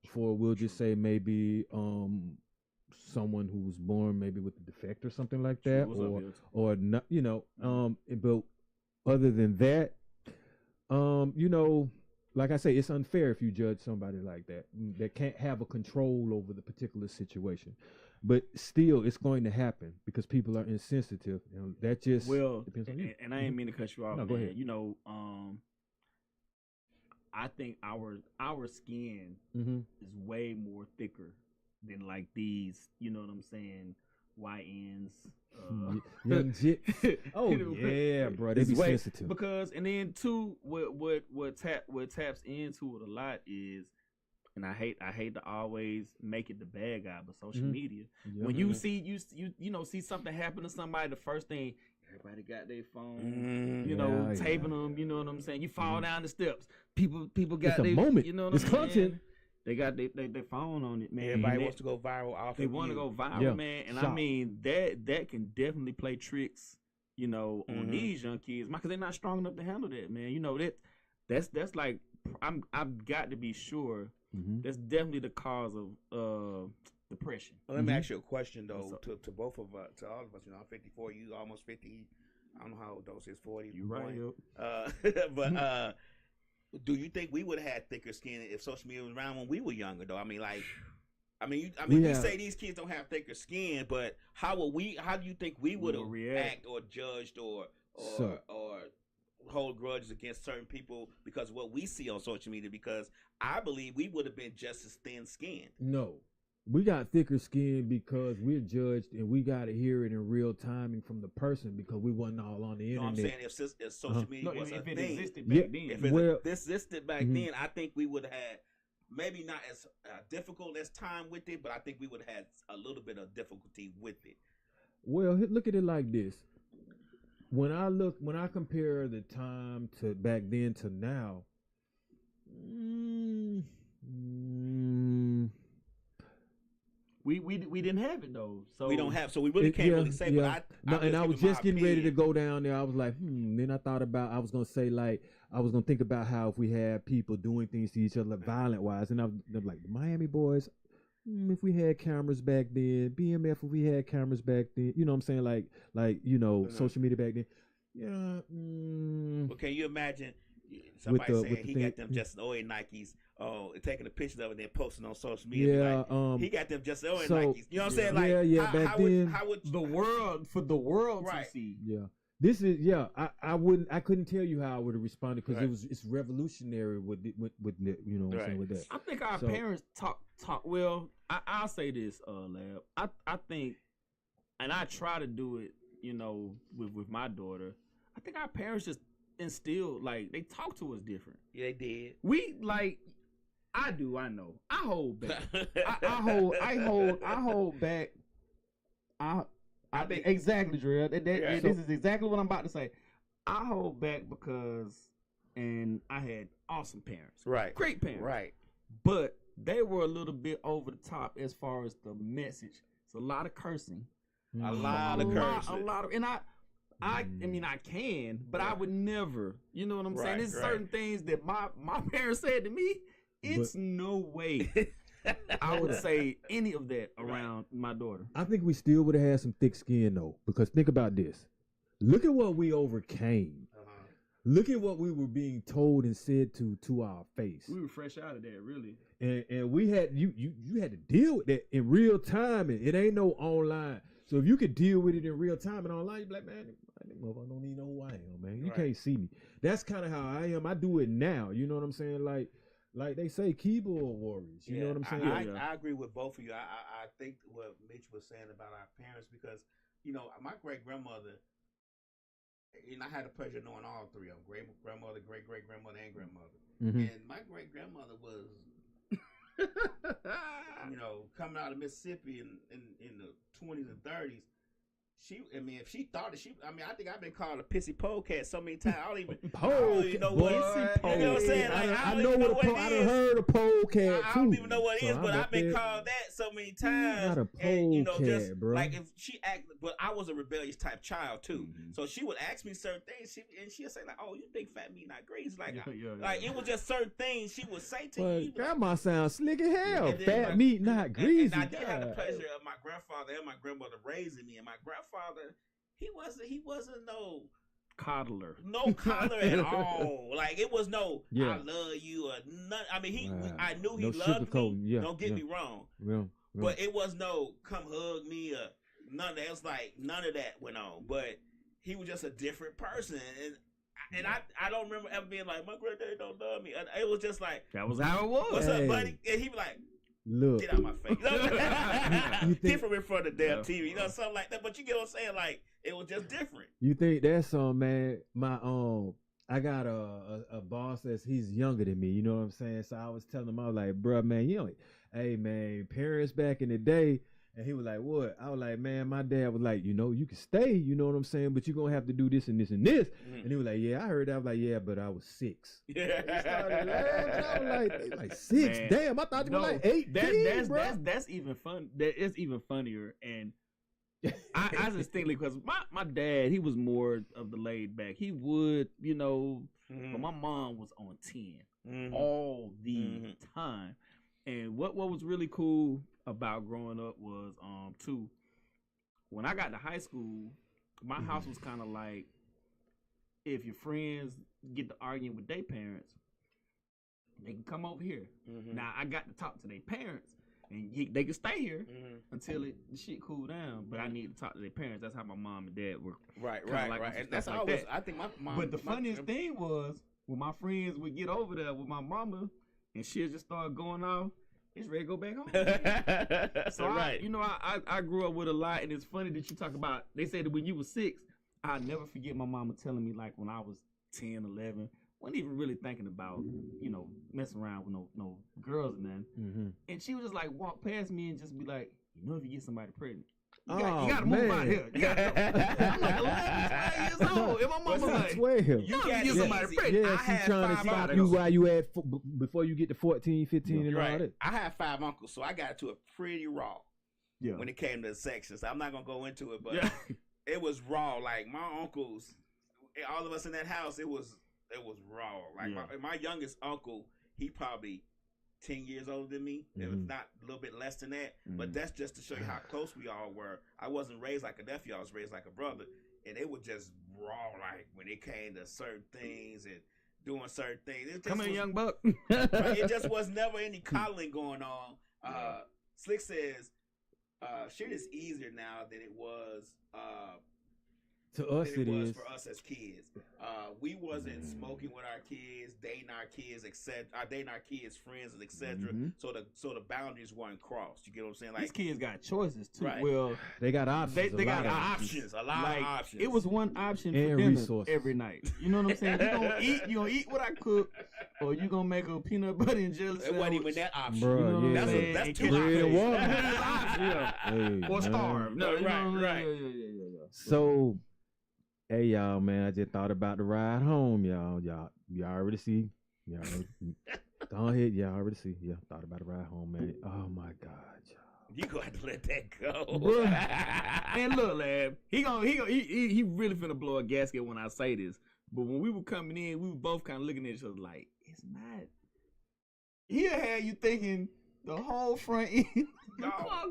for, we'll just say, maybe someone who was born maybe with a defect or something like that, or not, you know. But other than that, you know, like I say, it's unfair if you judge somebody like that can't have a control over the particular situation. But still, it's going to happen because people are insensitive. You know, that just depends on you. And I ain't mean to cut you off. No, go ahead. You know, I think our skin is way more thicker than like these. You know what I'm saying? YNs. Oh, yeah, bro. They be sensitive because, and then too, what taps into it a lot is. And I hate to always make it the bad guy, but social media. Yeah, when you see you know see something happen to somebody, the first thing, everybody got their phone, taping them. You know what I'm saying? You fall down the steps. People got their moment. You know what I'm saying? Content. They got their phone on it, man. Everybody wants to go viral off. They want to go viral, man. And I mean that can definitely play tricks, you know, on these young kids, because they're not strong enough to handle that, man. You know that's like I've got to be sure. That's definitely the cause of depression. Well, let me ask you a question though, to both of us, to all of us. You know, I'm 54. You almost 50. I don't know how old those is. 40. You right? But do you think we would have had thicker skin if social media was around when we were younger? Though, you say these kids don't have thicker skin, but how do you think we would have react or judged or hold grudges against certain people because of what we see on social media? Because I believe we would have been just as thin-skinned. No, we got thicker skin because we're judged and we got to hear it in real time from the person because we wasn't all on the internet. I'm saying if social media was a thing, existed back then. If it existed back then, I think we would have had maybe not as difficult as time with it, but I think we would have had a little bit of difficulty with it. Well, look at it like this. When I compare the time to back then to now, we didn't have it though, so we don't have. So we really can't really say. Yeah. But I was just getting ready to go down there. I was like, Then I thought about. I was gonna say I was gonna think about how if we had people doing things to each other violent wise, and I'm like the Miami boys. If we had cameras back then, BMF, if we had cameras back then, you know what I'm saying? Like social media back then. Yeah. Well, can you imagine somebody saying he got them Justin Owen Nikes, taking a picture of it and then posting on social media? Yeah, he got them Justin Owen Nikes. You know what I'm saying? Like, how would the world to see? Yeah. This is I couldn't tell you how I would have responded because it's revolutionary with you know what I'm saying with that. I think our parents talk well. I'll say this, Lab. I think, and I try to do it, you know, with my daughter. I think our parents just instilled, like, they talk to us different. Yeah, they did. We like. I do. I know. I hold back. I hold back. I think exactly, Dre. This is exactly what I'm about to say. I hold back because, and I had awesome parents, right? Great parents, right? But they were a little bit over the top as far as the message. It's a lot of cursing, a lot of cursing, and I mean I can, but I would never. You know what I'm saying? There's certain things that my parents said to me. It's no way. I would say any of that around my daughter. I think we still would have had some thick skin though, because think about this. Look at what we overcame. Look at what we were being told and said to our face. We were fresh out of that, really. And we had you had to deal with that in real time, and it ain't no online. So if you could deal with it in real time and online, you be like, man, that motherfucker don't even know who I am, man. You can't see me. That's kind of how I am. I do it now. You know what I'm saying? Like they say, keyboard warriors. You know what I'm saying? I agree with both of you. I think what Mitch was saying about our parents, because my great grandmother, and I had the pleasure of knowing all three of them: great grandmother, great great grandmother, and grandmother. Mm-hmm. And my great grandmother was, coming out of Mississippi in the 20s and 30s. If she thought it, I think I've been called a pissy polecat so many times. I don't even know what it is. You know what I'm saying? Like, I know what it is. I done heard a polecat I don't even know what it is, but I've been called that so many times. Not a polecat, bro. Like if she acted, but I was a rebellious type child too. Mm-hmm. So she would ask me certain things, and she'd say like, "Oh, you think fat meat not grease?" Like, like it was just certain things she would say to you. Grandma sounds slick as hell. Fat meat not greasy. And I did have the pleasure of my grandfather and my grandmother raising me, and my grandfather, he wasn't no coddler. No coddler at all. Like it was no I love you or none. I mean I knew he loved me. Yeah, don't get me wrong. Yeah. But it was no come hug me or none of that. It was like none of that went on. But he was just a different person. And I don't remember ever being like, my granddaddy don't love me. And it was just like, that was how it was. What's up, buddy? And he'd be like, look, get out my face. Different in front of the damn TV. Something like that. But you get what I'm saying? Like, it was just different. You think that's man? My I got a boss he's younger than me. You know what I'm saying? So I was telling him, I was like, bro, man, hey man, parents back in the day. And he was like, what? I was like, man, my dad was like, you can stay, you know what I'm saying? But you're going to have to do this and this and this. Mm-hmm. And he was like, yeah, I heard that. I was like, yeah, but I was 6. Yeah. He started laughing. I was like 6? Man. Damn, I thought you were like 18, that's even fun. That is even funnier. And I distinctly, because my dad, he was more of the laid back. He would, but my mom was on 10 all the time. And what was really cool about growing up was too, when I got to high school, my house was kind of like, if your friends get to arguing with their parents, they can come over here. Now I got to talk to their parents, and they can stay here until the shit cool down. But I need to talk to their parents. That's how my mom and dad were. Right. And that's like always. That. I think my mom. But the funniest thing was when my friends would get over there with my mama, and shit just started going off. It's ready to go back home. So I grew up with a lot, and it's funny that you talk about. They said that when you were 6, I'll never forget my mama telling me, like, when I was 10, 11, wasn't even really thinking about messing around with no girls and nothing. And she would just like walk past me and just be like, if you get somebody pregnant, you gotta move out here. I'm like 11, 12 years old. And my mama like, 12. You can't get somebody pregnant. Yeah, she's trying to stop you while you at before you get to 14, 15 and all that. I had 5 uncles, so I got to it pretty raw when it came to the sections. I'm not gonna go into it, but it was raw. Like my uncles, all of us in that house, it was raw. Like my youngest uncle, he probably 10 years older than me, if not a little bit less than that. But that's just to show you how close we all were. I wasn't raised like a nephew, I was raised like a brother. And it was just raw, like when it came to certain things and doing certain things. Come in, young buck. It just was never any coddling going on. Slick says, shit is easier now than it was to us. It is for us as kids. We wasn't smoking with our kids, dating our kids, etc. Dating our kids, friends, etc. So the boundaries weren't crossed. You get what I'm saying? Like these kids got choices too. Right. Well, they got options. They got options. A lot of options. It was one option for dinner every night. You know what I'm saying? You gonna eat what I cook, or you gonna make a peanut butter and jelly sandwich. It wasn't even that option. Bro, you know that's 2 options. Or starve. No, right. So. Hey y'all, man! I just thought about the ride home, y'all. Y'all already see. Go ahead, y'all already see. Yeah, thought about the ride home, man. Oh my God, y'all! You gonna have to let that go, And look, lad, he really finna blow a gasket when I say this. But when we were coming in, we were both kind of looking at each other like, it's not. He'll have you thinking the whole front end.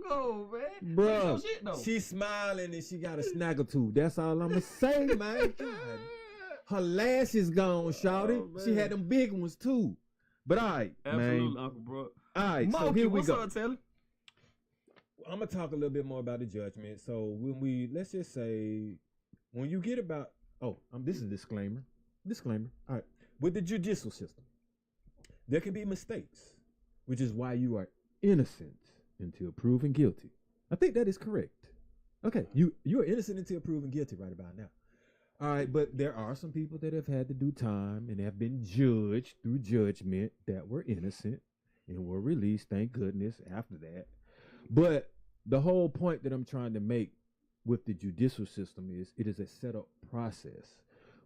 Go, man. Bro, she's smiling and she got a snaggle tooth. That's all I'm gonna say, man. God. Her lashes gone, shawty. She had them big ones too. But all right, absolutely, man. Uncle Bro. All right, Monkey, so here we what's go. Up, Taylor? I'm gonna talk a little bit more about the judgment. So let's just say when you get about this is a disclaimer. All right, with the judicial system, there can be mistakes, which is why you are innocent until proven guilty. I think that is correct. Okay, you are innocent until proven guilty right about now. All right, but there are some people that have had to do time and have been judged through judgment that were innocent and were released, thank goodness, after that. But the whole point that I'm trying to make with the judicial system is it is a set up process,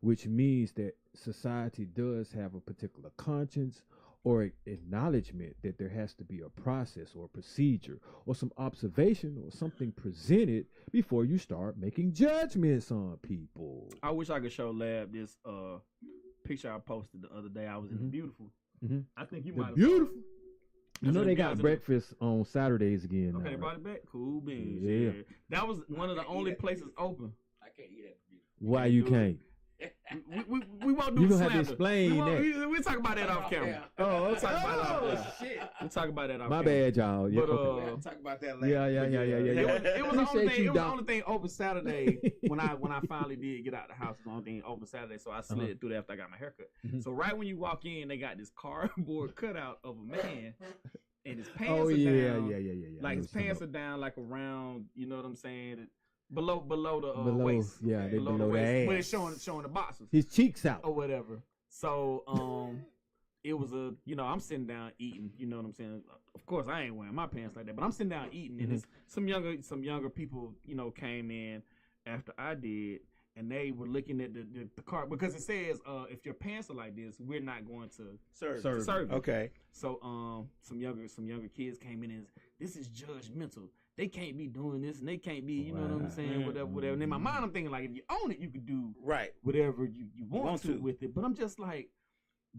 which means that society does have a particular conscience or acknowledgement that there has to be a process or procedure or some observation or something presented before you start making judgments on people. I wish I could show Lab this picture I posted the other day. I was in the Beautiful. I think you might have. Beautiful. You know they got breakfast on Saturdays again. Okay, now, they brought it back. Cool beans. Yeah. That was one of the only places open. I can't eat that. Why you can't? We won't do You the gonna have to slander. explain that. We'll talk about that off camera. Oh, We'll talk about it off camera. Shit. We'll talk about that off My camera. bad, y'all. Yeah, But, okay. We'll talk about that later. Yeah. It was the only Appreciate thing. you, It was the Doc. only thing open Saturday when I finally did get out the house. It was the only thing open Saturday, so I slid through there after I got my haircut. So right when you walk in, they got this cardboard cutout of a man, and his pants are down. Yeah. Like his pants are down, like around. You know what I'm saying? Below the below, waist. yeah, they below the the waist, but ass. it's showing the boxes His cheeks out. or whatever. So it was I'm sitting down eating. You know what I'm saying? Of course, I ain't wearing my pants like that, but I'm sitting down eating, and it's some younger people, came in after I did, and they were looking at the card because it says if your pants are like this, we're not going to serve you. Okay. So some younger kids came in and this is judgmental. They can't be doing this and they can't be, you know what I'm saying, whatever. And in my mind I'm thinking like if you own it, you could do whatever you want to with it. But I'm just like,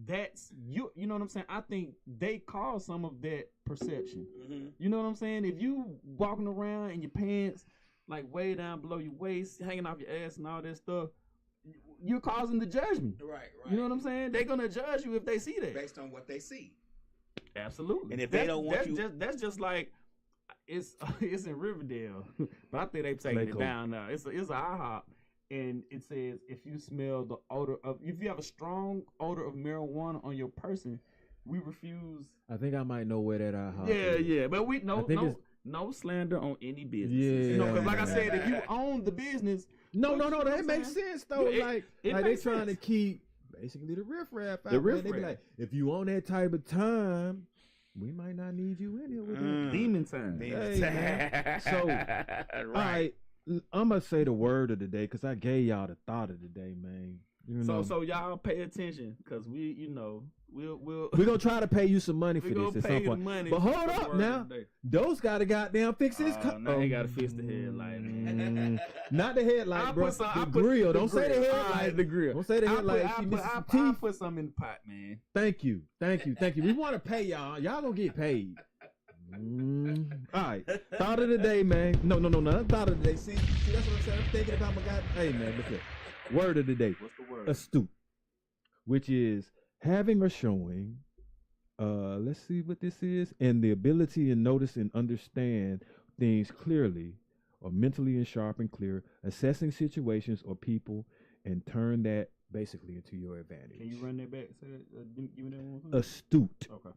that's you know what I'm saying? I think they cause some of that perception. You know what I'm saying? If you walking around in your pants like way down below your waist, hanging off your ass and all that stuff, you're causing the judgment. Right. You know what I'm saying? They're gonna judge you if they see that. Based on what they see. Absolutely. And if they don't want you, that's just like it's in Riverdale, but I think they taking it down now. It's a IHOP, and it says if you smell the odor of, if you have a strong odor of marijuana on your person, we refuse. I think I might know where that IHOP. Yeah, but we no slander on any business. Yeah, because like I said, if you own the business, no, that makes sense though. Like they trying to keep basically the riffraff out. They be like, if you on that type of time, we might not need you in here with demon time. So, all right, I'm gonna say the word of the day because I gave y'all the thought of the day, man. So y'all pay attention because we're gonna try to pay you some money for this at some point. But hold up now, those gotta goddamn fix his car. Now he gotta fix the headlight, man. Not the headlight, bro. The grill. Don't say the headlight. The grill. Don't say the headlight. I'll put some in the pot, man. Thank you. We want to pay y'all. Y'all gonna get paid. All right. Thought of the day, man. No. Thought of the day. See, that's what I'm saying. I'm thinking about my guy. Hey, man, look here. Word of the day. What's the word? Astute, which is having or showing. Let's see what this is, and the ability to notice and understand things clearly, or mentally and sharp and clear, assessing situations or people, and turn that basically into your advantage. Can you run that back? Give me that one. Astute. Okay.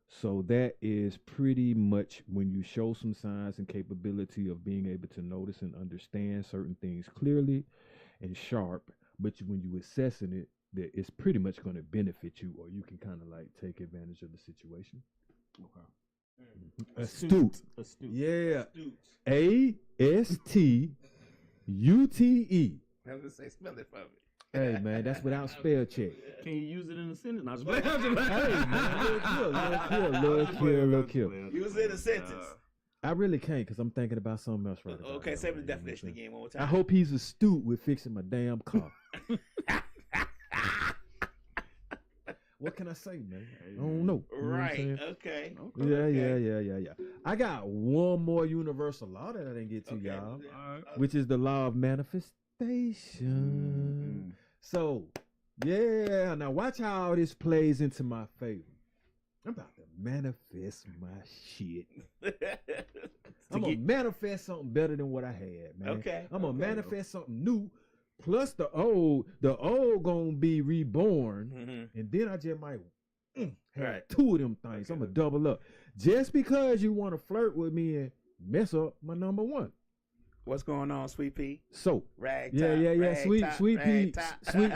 So that is pretty much when you show some signs and capability of being able to notice and understand certain things clearly and sharp, but when you assessing it, that it's pretty much going to benefit you, or you can kind of like take advantage of the situation. Okay. Astute. Yeah. ASTUTE. I was gonna say, spell it for me. Hey man, that's without spell check. Can you use it in a sentence? Not just Hey man, little kill. Use it in a sentence. I really can't because I'm thinking about something else right now. Okay, say the definition again one more time. I hope he's astute with fixing my damn car. What can I say, man? I don't know. Right. Okay. Yeah. I got one more universal law that I didn't get to, y'all, which is the law of manifestation. So, yeah. Now watch how this plays into my favor. I'm about to manifest my shit. I'm gonna manifest something better than what I had, man. Okay. I'm gonna manifest something new. Plus the old gonna be reborn, and then I just might have 2 of them things. I'm gonna double up. Just because you want to flirt with me and mess up my number 1. What's going on, Sweet Pea? So Rag yeah. top, Sweet Pea,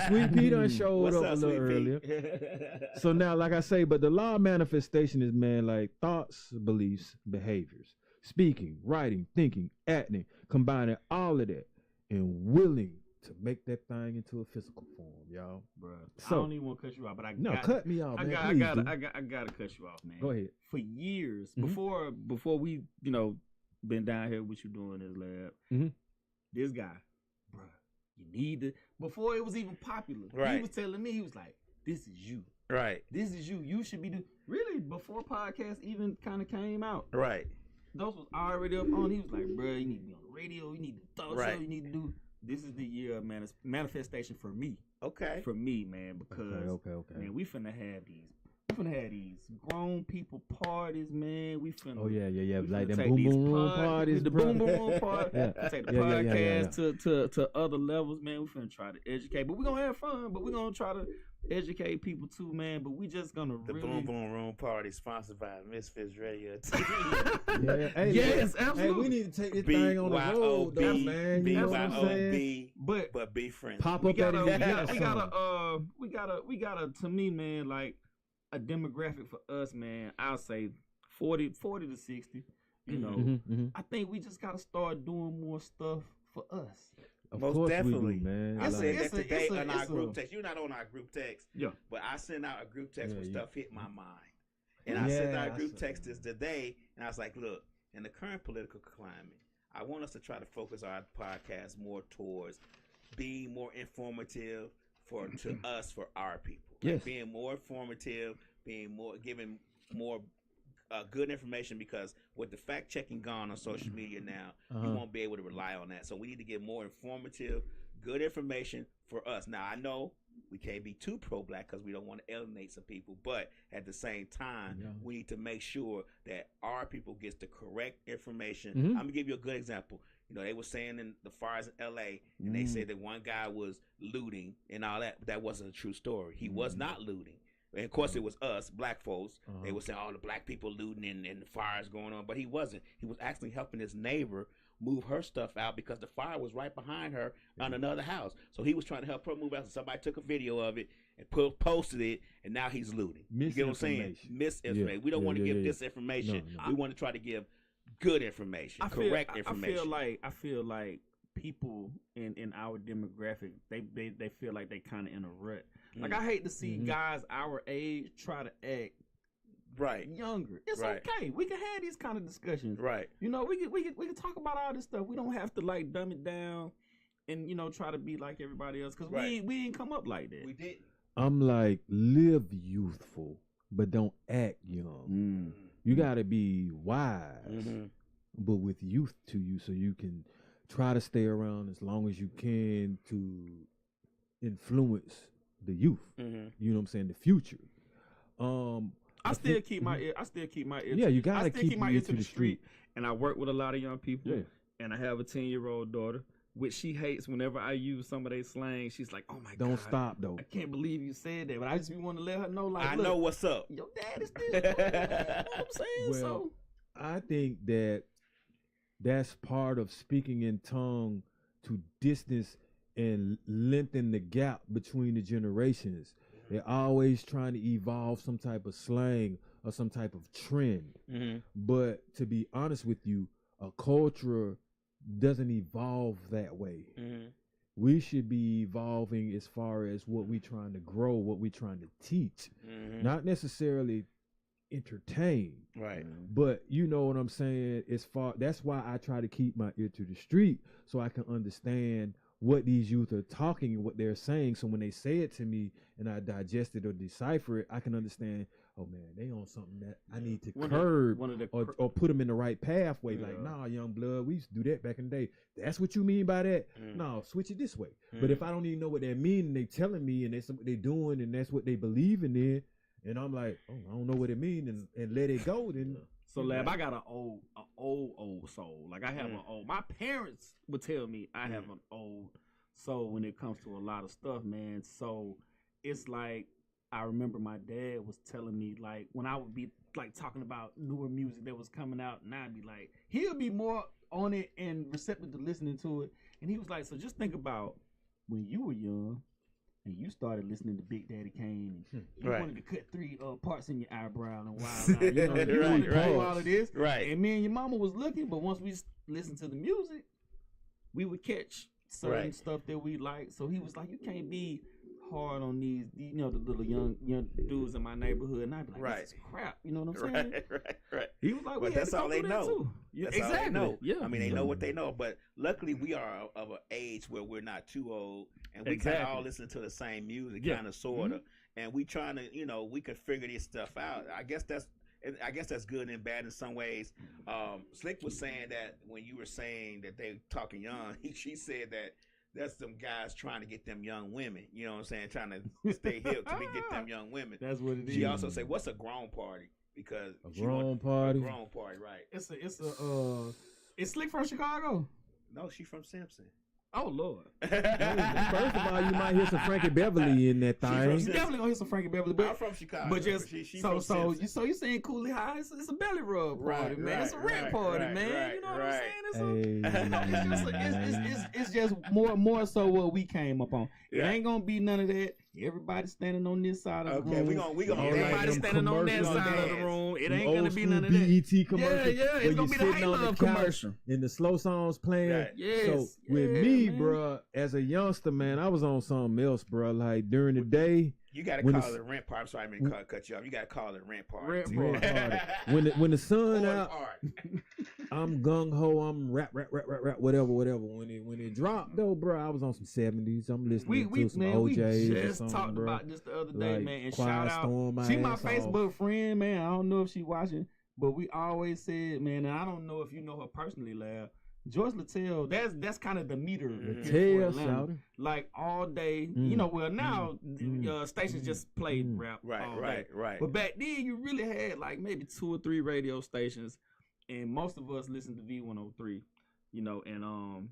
Sweet Pea done showed What's up up, a little Sweet earlier. Pea? So now, like I say, but the law of manifestation is, man, like thoughts, beliefs, behaviors, speaking, writing, thinking, acting, combining all of that and willing to make that thing into a physical form, y'all. Bro, So, I don't even want to cut you off, but cut me off, man. I gotta cut you off, man. Go ahead. For years, before we, been down here with you doing this lab, this guy, bro, you need to. Before it was even popular, he was telling me, he was like, "This is you, Right. This is you. You should be doing." Really, before podcasts even kind of came out, Right. those was already up on. He was like, "Bro, you need to be on the radio. You need to talk show. You need to do." This is the year of manifestation for me. Okay. For me, man, because Okay. man, we finna have these grown people parties, man. We finna Like them take boom these boom room parties, the bro. boom boom room party. Take the podcast yeah. to other levels, man. We finna try to educate, but we gonna have fun. But we gonna try to educate people too, man. But we just gonna The really... Boom Boom Room Party sponsored by Misfits Radio. Hey, yes, man. absolutely. Hey, we need to take this thing on the road, though, man. You know what I'm saying? But be friends. Pop we up at we gotta to me, man, like a demographic for us, man. I'll say 40 to 60. You know, I think we just gotta start doing more stuff for us. Most definitely, do, man. I said that today on on our group text. You're not on our group text, yeah. But I sent out a group text when stuff hit my mind, and I sent out a group text this today, and I was like, "Look, in the current political climate, I want us to try to focus our podcast more towards being more informative to us, for our people. Like being more informative, giving more." Good information, because with the fact checking gone on social media now, you won't be able to rely on that. So we need to get more informative, good information for us. Now I know we can't be too pro-black because we don't want to alienate some people, but at the same time, we need to make sure that our people gets the correct information. I'm gonna give you a good example. You know, they were saying in the fires in LA, and they said that one guy was looting and all that, but that wasn't a true story. He was not looting. And of course, it was us, black folks. They were saying, all the black people looting and the fires going on. But he wasn't. He was actually helping his neighbor move her stuff out because the fire was right behind her on another house. So he was trying to help her move out. So somebody took a video of it and posted it, and now he's looting. You get what I'm saying? Misinformation. Yeah. We don't want to give disinformation. No. We want to try to give good information, correct information. I feel like people in our demographic, they feel like they kind of in a rut. Like, I hate to see guys our age try to act younger. It's okay. We can have these kind of discussions. Right. You know, we can talk about all this stuff. We don't have to like dumb it down and, you know, try to be like everybody else, because we ain't come up like that. We didn't. I'm like, live youthful, but don't act young. You gotta be wise, but with youth to you, so you can try to stay around as long as you can to influence the youth. You know what I'm saying? The future. I still keep my ear. Yeah, you gotta keep my ear to the street. And I work with a lot of young people. Yeah. And I have a 10-year-old daughter, which she hates whenever I use some of their slang. She's like, "Oh my God, don't stop though. I can't believe you said that." But I just want to let her know, like, I know what's up. Your dad is still. You know what I'm saying? Well, so I think that's part of speaking in tongue to distance and lengthen the gap between the generations. They're always trying to evolve some type of slang or some type of trend. But to be honest with you, a culture doesn't evolve that way. We should be evolving as far as what we're trying to grow, what we're trying to teach, not necessarily entertain. Right. But you know what I'm saying? That's why I try to keep my ear to the street, so I can understand what these youth are talking and what they're saying. So when they say it to me and I digest it or decipher it, I can understand, oh man, they on something that I need to curb or put them in the right pathway. Like, nah, young blood, we used to do that back in the day. That's what you mean by that? No, switch it this way. But if I don't even know what they mean and they telling me and that's what they doing and that's what they believing in, and I'm like, oh, I don't know what it means, and let it go. Then So, Lab, I got an old soul. Like I have an old. My parents would tell me I have an old soul when it comes to a lot of stuff, man. So it's like I remember my dad was telling me, like, when I would be like talking about newer music that was coming out, and I'd be like, he'll be more on it and receptive to listening to it. And he was like, so just think about when you were young and you started listening to Big Daddy Kane and you wanted to cut 3 parts in your eyebrow and wild out. You know, you wanted to do all of this. Right. And me and your mama was looking, but once we listened to the music, we would catch certain stuff that we like. So he was like, you can't be hard on these, you know, the little young dudes in my neighborhood. And I'd be like, this is crap. You know what I'm saying? Right. He was like, but that's all they know. Yeah, that's exactly. all they know. Yeah. I mean, they know what they know. But luckily, we are of an age where we're not too old, and we kind of all listen to the same music, kind of, sort of. And we trying to, you know, we could figure this stuff out. I guess that's good and bad in some ways. Slick was saying that when you were saying that they talking young, she said that that's some guys trying to get them young women. You know what I'm saying? Trying to stay hip to get them young women. That's what it is. She also said, "What's a grown party?" Because a grown party, right? It's Slick from Chicago. No, she's from Simpson. Oh Lord! First of all, you might hear some Frankie Beverly in that thing. You definitely gonna hear some Frankie Beverly. But I'm from Chicago. But just so you saying Cooley High? It's a belly rub party, man. It's a rap party, man. You know what I'm saying? It's just more so what we came up on. It ain't gonna be none of that. Everybody standing on this side of the room. we gonna everybody standing on that side of the room. It ain't gonna be none of that. BET commercial. Yeah, it's gonna be the Hey Love commercial. And the slow songs playing. Right. Yes. So with me, bruh, as a youngster, man, I was on something else, bruh. Like during the day. You gotta call it a rent party. I'm sorry, I mean cut you off. You gotta call it a rent party. Rent party. When the sun out, I'm gung ho. I'm rap, whatever. When it dropped though, bro, I was on some 70s. I'm listening to some OJs. We just talked about this the other day, like, man. And Quiet shout Storm, out, she my ass Facebook friend, man. I don't know if she watching, but we always said, man. And I don't know if you know her personally, Lab. George Littell, that's kind of the meter. Like all day, you know. Well, now stations just played rap, right. But back then, you really had like maybe 2 or 3 radio stations, and most of us listened to V103, you know. And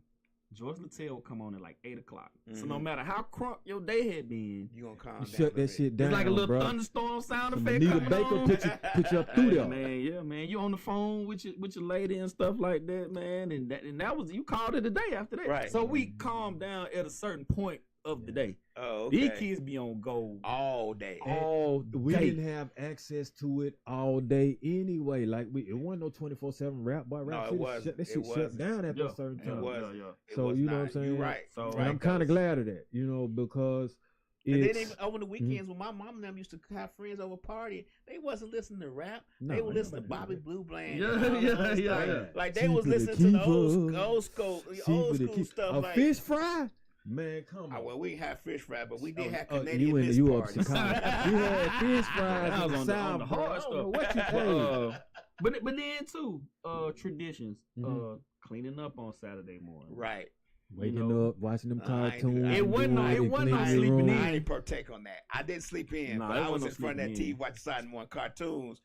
George Littell would come on at like 8 o'clock. So no matter how crunk your day had been, you gonna calm down. Shut that shit down. It's like a little bro. thunderstorm sound effect. Anita Baker put you up through there, man. Yeah, man. You on the phone with your lady and stuff like that, man. And that was, you called it a day after that. Right. So we calmed down at a certain point of the day. Oh, okay. These kids be on gold all day. We didn't have access to it all day anyway. Like it wasn't no 24/7 rap, boy. Rap that shit shut down at a certain time. It was. So you know what I'm saying? You're right. So and I'm kind of glad of that, you know, because and then even over the weekends when my mom and them used to have friends over partying, they wasn't listening to rap. They were listening to Bobby Blue Bland. Yeah. Like they was listening to the old school stuff. Like fish fry. Man, come on. Well, we didn't have fish fry, but we did have Canadian fish you parties. Up Chicago. You had fish fries. I was on the hard stuff. What you think? But then too, traditions. Cleaning up on Saturday morning. Right. Waking up, watching them cartoons. It wasn't no sleeping in. I didn't partake on that. I didn't sleep in, but I was in front of that TV watching Saturday morning cartoons.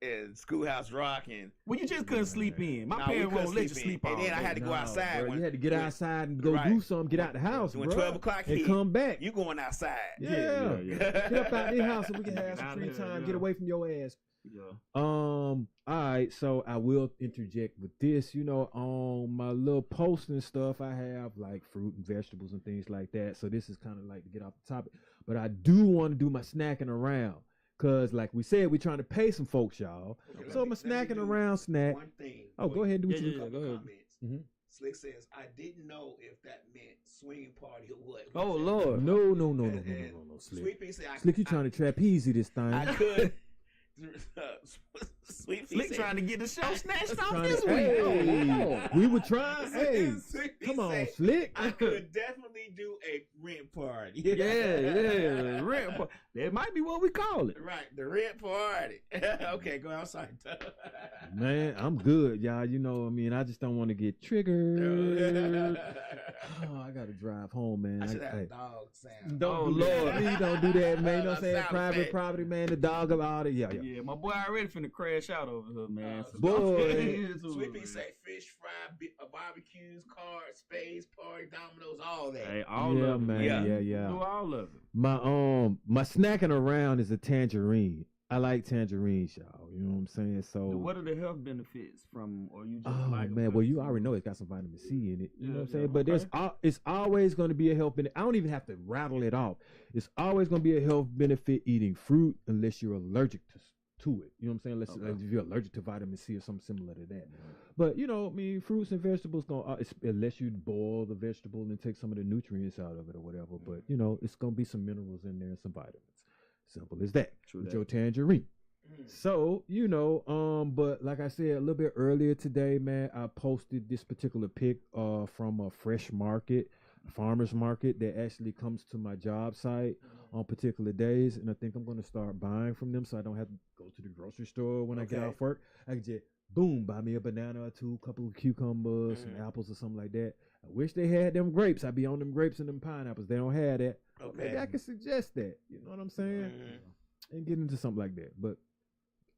And Schoolhouse Rock and well, you just couldn't sleep in. My parents won't let you sleep all and then I had to go outside. Bro, you had to get outside and go do something, get out the house. When 12 o'clock hit, come back. You going outside. Yeah. Get up out the house so we can have some free time. Get away from your ass. Yeah. All right, so I will interject with this. You know, on my little posting stuff, I have like fruit and vegetables and things like that. So this is kind of like to get off the topic, but I do want to do my snacking around. Cause like we said, we're trying to pay some folks, y'all. Okay, so I'm a snacking around snack. One thing. Go ahead and do what you go ahead. Mm-hmm. Slick says, I didn't know if that meant swinging party or what. Oh Lord. No, Slick. Slick, Slick, you trying to trapeze this thing. I could. Sweet Pea Slick said- trying to get the show snatched off Trying this to- week. Hey, we were trying. Hey, Sweet Pea come on, said, Slick. I could definitely do a rent party. Yeah. Rent party. That might be what we call it. Right, the rent party. Okay, go outside. Man, I'm good, y'all. You know, I mean, I just don't want to get triggered. Oh, I gotta drive home, man. I should have Hey, a dog sound. don't do that. Please don't do that, man. You know what I'm saying? Sound Private effect. property, man. The dog about it. Yeah. Yeah, my boy already finna crash out over here, man. So Boy. Sweet Pea say fish fry, barbecues, cards, spades, party, dominoes, all that. Hey, all Yeah, of them. man. Yeah. Do all of it. My snacking around is a tangerine. I like tangerines, y'all. You know what I'm saying? So What are the health benefits from, or you just oh like them man, well because you you- already know it's got some vitamin C in it. You know what I'm Yeah, saying? But there's okay. it's always going to be a health benefit. I don't even have to rattle it off. It's always going to be a health benefit eating fruit unless you're allergic to it. You know what I'm saying? Unless Okay. like, if you're allergic to vitamin C or something similar to that. But you know, I mean, fruits and vegetables unless you boil the vegetable and take some of the nutrients out of it or whatever. But you know, it's gonna be some minerals in there and some vitamins. Simple as that. True With that. your tangerine. So, you know, but like I said a little bit earlier today, man, I posted this particular pic from a fresh market, farmer's market that actually comes to my job site on particular days. And I think I'm going to start buying from them so I don't have to go to the grocery store when I get Okay. off work. I can just, boom, buy me a banana or two, a couple of cucumbers, some apples or something like that. I wish they had them grapes. I'd be on them grapes and them pineapples. They don't have that. Okay. Maybe I could suggest that. You know what I'm saying? And get into something like that. But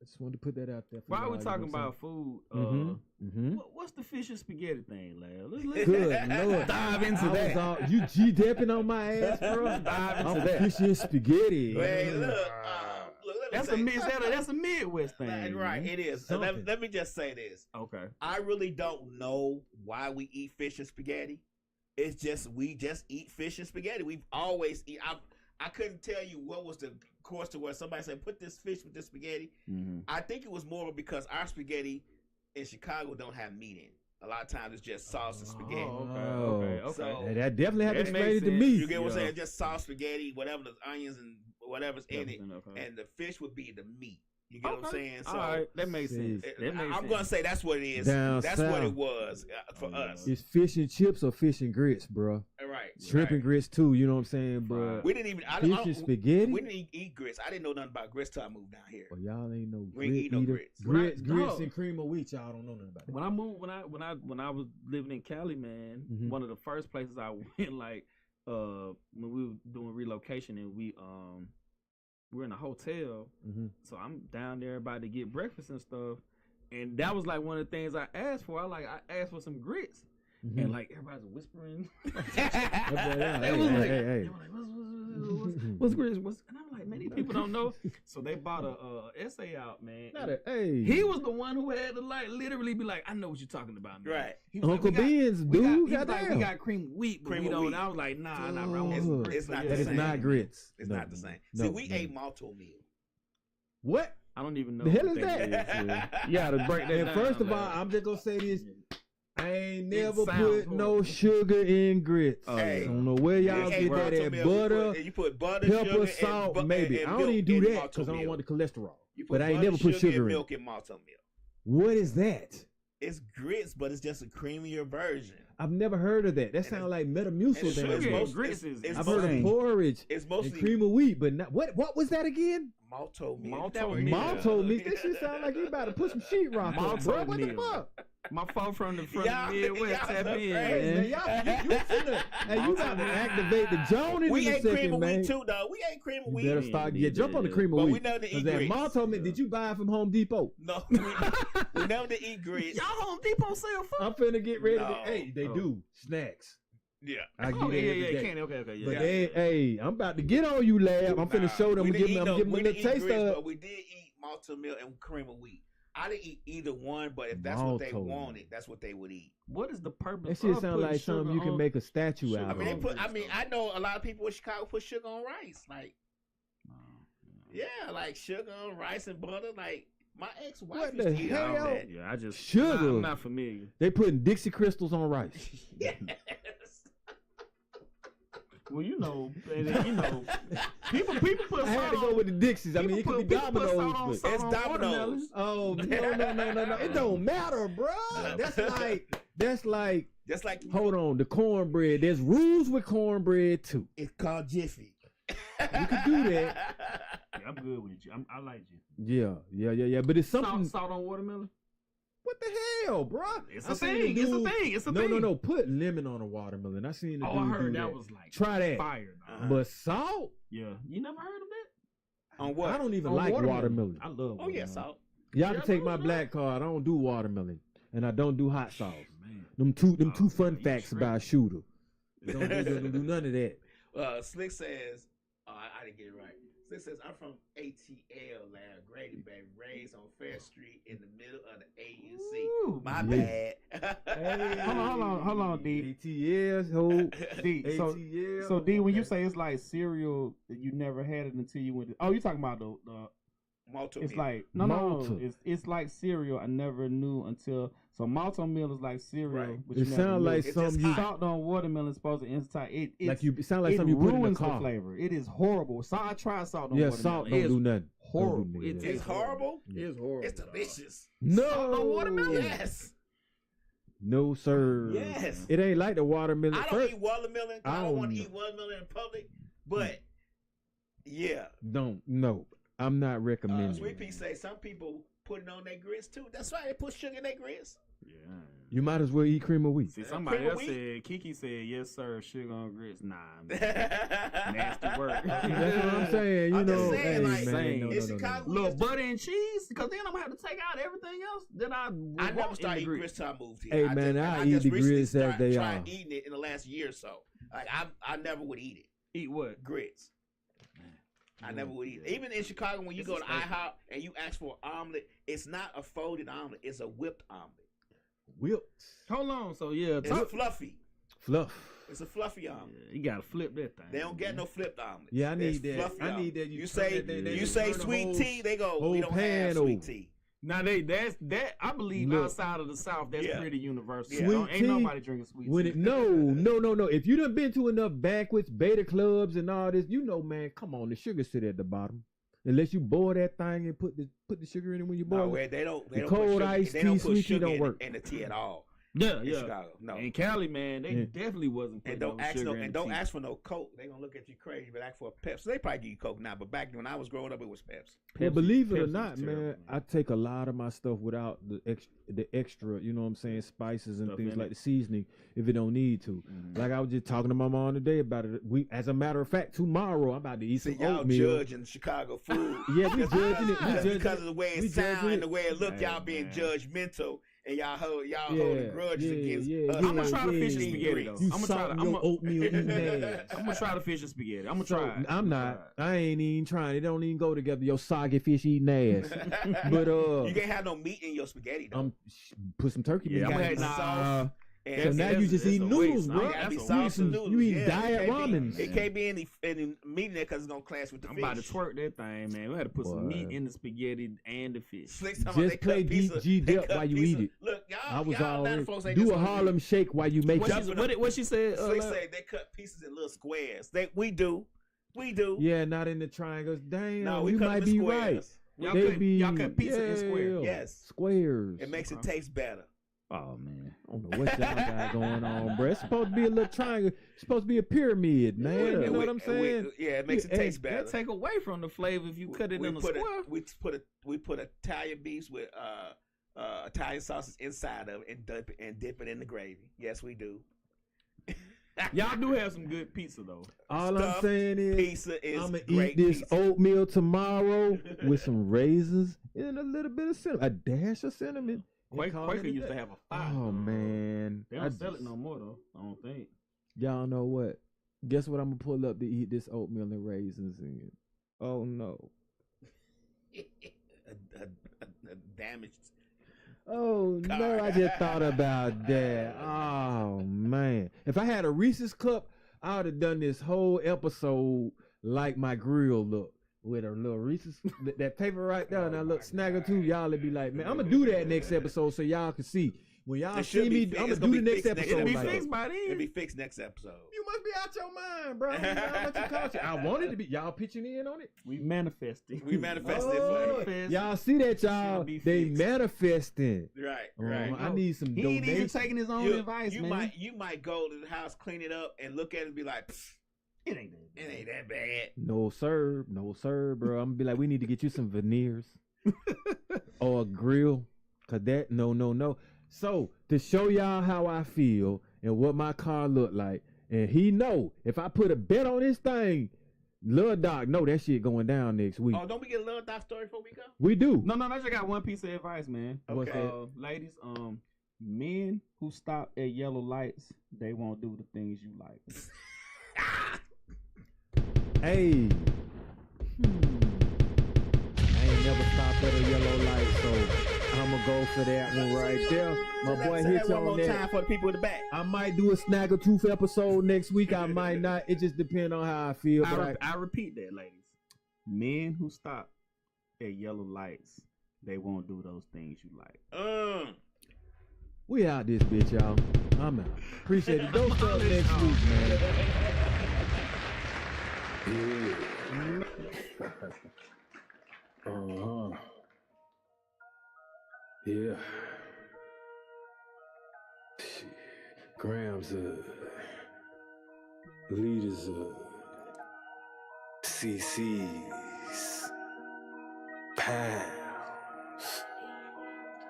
I just wanted to put that out there. For While y'all, we you know talking what I'm about food, saying? Mhm. what's the fish and spaghetti thing, lad? Let's Good Lord. dive into I was that. all, you G-dipping on my ass, bro. Dive into I'm that. fish and spaghetti. Wait, look, let me That's say, that's a Midwest thing. right. It is. Something. Let me just say this. Okay. I really don't know why we eat fish and spaghetti. It's just we just eat fish and spaghetti. We've always eat. I couldn't tell you what was the course to where somebody said put this fish with this spaghetti. Mm-hmm. I think it was more because our spaghetti in Chicago don't have meat in. A lot of times it's just sauce and spaghetti. Okay. So- Hey, that definitely had to That explain makes it to sense. me. You get what I'm Yeah. saying? Just sauce, spaghetti, whatever the onions and whatever's in it, Okay. and the fish would be the meat. You get what I'm saying? So All right, that makes See, sense. That makes I'm sense. gonna say that's what it is. Down That's what south. it was for us. It's fish and chips or fish and grits, bro. Right. Shrimp and grits too, you know what I'm saying? But We didn't even. fish and spaghetti? We didn't eat grits. I didn't know nothing about grits till I moved down here. well, y'all ain't no We ain't grit eat no eater. grits. Grits, When I- grits no. and cream of wheat, y'all don't know nothing about it. When I moved, when I was living in Cali, man, Mhm. one of the first places I went, like, when we were doing relocation and we're in a hotel, Mhm. so I'm down there about to get breakfast and stuff, and that was like one of the things I asked for. I asked for some grits, Mhm. and like everybody's whispering. Yeah, They hey, was hey, like, hey, hey. they were like, what's grits? And I'm like, man, these people don't know. So they bought a essay out, man. Not a, hey. He was the one who had to like literally be like, I know what you're talking about, man. Right. He was Uncle like, we got- Ben's, we got- dude. he was like, Goddamn. we got cream of wheat, but Cream we of don't. wheat. I was like, nah, bro. I Ugh. want some grits. It's not Yeah, That the is same. not grits. It's No, not the same. no, See, we no. ate malto meal. What? I don't even know The hell what is that? is. You gotta break that And down. first of all, man. I'm just gonna say this. I ain't never sounds put no horrible. sugar in grits. Oh, Hey. I don't know where y'all We get ate that malto at. meal. Butter, You put butter, pepper, sugar, salt, and, maybe. and I don't milk even do in that malto because I don't meal. want the cholesterol. You But I ain't butter, never put sugar and in. milk in malto meal. What is that? It's grits, but it's just a creamier version. I've never heard of that. That sounds like Metamucil. and down sugar Sugar there. and grits is it's I've heard of insane. porridge It's and mostly cream of wheat, but not what was that again? malto meal. Malto Never meal. heard of Malto that. meat. This shit sound like you about to put some sheetrock on, Malto bro. What the meal. fuck? My fault from the Y'all- Midwest y'all tap so in, crazy. Man, man. y'all, you finna, hey, you got to activate the Joan in We a ate cream second, of man. wheat too, though. We ate cream of You wheat. better start. Yeah, jump on the Yeah. cream of But we wheat. never did 'Cause eat that grits. malto meat, did you buy it from Home Depot? No, we never did eat grits. Y'all Home Depot sell food? I'm finna get ready. No. To, hey, they Oh. do snacks. Yeah. I get Oh, it every day. candy. Okay, But yeah. they, hey, I'm about to get on you, lab. I'm finna show them. We I'm didn't giving eat them a we little didn't eat taste grits, of. but we did eat malto meal and cream of wheat. I didn't eat either one, but if that's what they Malto. wanted, that's what they would eat. What is the purpose? That shit of sound putting like something sugar you can on- make a statue sugar out I of. mean, they on put. I grits, mean, though? I know a lot of people in Chicago put sugar on rice. Like, Oh, yeah, like sugar on rice and butter. Like, my ex-wife What used the to eat hell? all that. Yeah, I just Sugar. I'm not familiar. They putting Dixie crystals on rice. Yes. Well, you know, people put I had to salt go on. with the Dixies. I mean, it could be Domino's. But It's Domino's. oh no! It don't matter, bro. That's like. Just like Hold on, the cornbread. There's rules with cornbread too. It's called Jiffy. You can do that. Yeah, I'm good with you. I like you. Yeah. But it's something. Salt on watermelon. What the hell, bro? It's a thing. It's a thing. No. Put lemon on a watermelon. I seen the dude I heard do that was like try that. fire. But salt? Yeah, you never heard of that? on what? I don't even On like watermelon. I love. Oh Watermelon. yeah, salt. Y'all Yeah, can take I my know black card. I don't do watermelon, and I don't do hot sauce. Man. Them two fun man, you facts about Shootah. Don't do none of that. Slick says, I didn't get it right. Slick says, I'm from ATL Lab, Grady Bay, raised on Fair Street in the middle of the A and C. Ooh, My yeah. bad. Hold on, D. ATS, ho. D. ATL. So D, when you say it's like cereal, you never had it until you went to. Oh, you talking about the Malto it's meal. like no, Malta. it's like cereal. I never knew until so malto meal is like cereal, Right. but It you never sounds knew. like It's something just you Salt on watermelon is supposed to incite it. it sound like it something you put in the ruins car. flavor. It is horrible. So I tried salt on Yeah, watermelon. salt It don't is do nothing. horrible. Don't do It nothing. is It's horrible. It's horrible. It's delicious. No. Salt on watermelon? Yes. No, sir. Yes. It ain't like the watermelon. I don't eat watermelon. I don't want to don't- eat watermelon in public. But yeah, No. I'm not recommending. Sweet Pea say some people put it on their grits too. That's why they put sugar in their grits. Yeah. You might as well eat cream of wheat. See, somebody Cream of else wheat? said, Kiki said, yes, sir, sugar on grits. Nah, man. Nasty work. That's what I'm saying. You I'm just know, saying, hey, like, man, no, in no. Chicago, Little butter and cheese, because then I'm going to have to take out everything else that I I never want in started the eating grits. grits till I moved here. Hey, man, I eat the recently grits as they tried are. eating it in the last year or so. Like I never would eat it. Eat what? Grits. I never would eat it. Even in Chicago, when you It's go to a staple. IHOP and you ask for an omelet, it's not a folded omelet. It's a whipped omelet. Whipped. Hold on. So, yeah. It's fluffy. Fluff. It's a fluffy omelet. You got to flip that thing. They don't get no flipped omelet. Yeah, I It's need that. fluffy I omelet. need that. You turn say that thing, they you just say turn the sweet whole- tea, they go. whole We don't pan have sweet over. tea. Now, that I believe Look. outside of the South, that's Yeah. pretty universal. Yeah. Ain't Sweet nobody drinking sweet When tea. it no. If you done been to enough banquets, beta clubs, and all this, you know, man. Come on, the sugar sit at the bottom. Unless you boil that thing and put the sugar in it when you boil No, it. where they don't. They The don't cold put sugar, iced they don't tea, put sweet tea sugar don't in, work. in the tea at all. Yeah, In yeah. Chicago, no. In Cali, man, they Yeah. definitely wasn't putting And don't no ask sugar no in and the don't tea. ask for no Coke. They gonna look at you crazy. But ask for a Pepsi. They probably give you Coke now, but back when I was growing up, it was Pepsi. Well, Pepsi- believe it or Pepsi not, was man, terrible, I take a lot of my stuff without the extra, you know what I'm saying, spices and Stuff things in like it. the seasoning if it don't need to. Mhm. Like I was just talking to my mom today about it. As a matter of fact, tomorrow I'm about to eat See, some y'all oatmeal. judging Chicago food. Yeah, we Just judging it. We just judging because it. of the way We it sound judging and the way it look, Hey, y'all being man. judgmental and y'all holding Yeah, grudges yeah, against yeah, us. yeah, I'ma try to fish and yeah. spaghetti, though. Greens. You I'ma try to- salting your oatmeal eating ass. I'm gonna try to fish and spaghetti. I'm gonna So, try. I'm not. I ain't even trying. It don't even go together. Your soggy fish eating ass. But you can't have no meat in your spaghetti though. put some turkey Yeah, meat. I'm gotta in be it. nah. soft. So And now that's- you just that's eat a noodles, waste. bro. you gotta be That's a soft waste. and noodles. You eat Yeah, diet it can't be- ramens. It can't be any meat in there because it's gonna clash with the I'm fish. about to twerk that thing, man. We had to put some Boy. meat in the spaghetti and the fish. Slick talking about Just they cut play pizza- G-Dip they cut while you pizza. eat it. Look, I y'all, was y'all all Atlanta folks ain't just do a gonna Harlem shake while you make What it. what she said? Slick like- say they cut pieces in little squares. We do. Yeah, not in the triangles. Damn, No, we you cut might them in be squares. right. Y'all They cut- be y'all cut pizza in squares. Yes. Squares. It makes it Okay. taste better. Oh man. I don't know what y'all got going on, bro. It's supposed to be a little triangle. It's supposed to be a pyramid, man. You And know we- what I'm and we- saying? yeah, it makes it Hey, taste better. That take away from the flavor if you cut it in a put square. we put Italian beefs with Italian sauces inside of it and dip it in the gravy. Yes, we do. Y'all do have some good pizza though. All I'm Stuffed saying is, Pizza is I'm gonna great eat this pizza. oatmeal tomorrow with some raisins and a little bit of cinnamon, a dash of cinnamon. and call it Quaker a used to day. have a fire. Oh man, They I don't sell it just- no more though. I don't think. Y'all know what? Guess what? I'm gonna pull up to eat this oatmeal and raisins in. Oh no. a damaged. Oh no, I just thought about that. Oh man. If I had a Reese's cup, I would have done this whole episode like my grill look. With a little Reese's that paper right there and I look snagger too, y'all would be like, man, I'm gonna do that next episode so y'all can see. When y'all It see should me, be I'm fixed. gonna do It's the next gonna be episode. It'll be like fixed that. by then. It'll be fixed next episode. You must be out your mind, bro. How much it cost you? I wanted to be. Y'all pitching in on it. We manifesting. We manifested Oh, for it. y'all see that, y'all? Shall be They fixed. manifesting. Right. I need some He ain't even donations. taking his own advice, man. You might go to the house, clean it up, and look at it and be like, It ain't that. it ain't that bad. No sir, bro. I'm gonna be like, we need to get you some veneers or a grill, cause that no. So to show y'all how I feel and what my car look like, and he know if I put a bet on this thing, Lil Doc know that shit going down next week. Oh, don't we get a little Doc story before we go? We do. No, I just got one piece of advice, man. What's Okay. that? Ladies, men who stop at yellow lights, they won't do the things you like. Hey. I ain't never stopped at a yellow light, so I'ma go for that one right there. My boy Say hits that one on more that. time for the people in the back. I might do a Snag or Truth episode next week. I might not. It just depends on how I feel. But I repeat that, ladies. Men who stop at yellow lights, they won't do those things you like. we out this bitch, y'all. I'm out. Appreciate it. Don't start next week, man. Yeah. Shit. Grams leaders CC's pounds.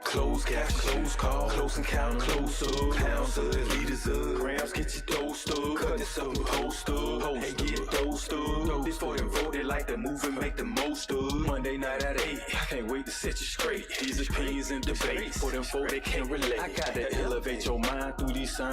Close cash, close call, close encounter, closer. Pounds of leaders of grams, get your dose up. Cut this up, host up, hey, get dosed up. This for them voted like the move and make the most of. Monday night at 8, I can't wait to set you straight. These opinions and debates, for them folk they can't relate. I gotta elevate your mind through these signs.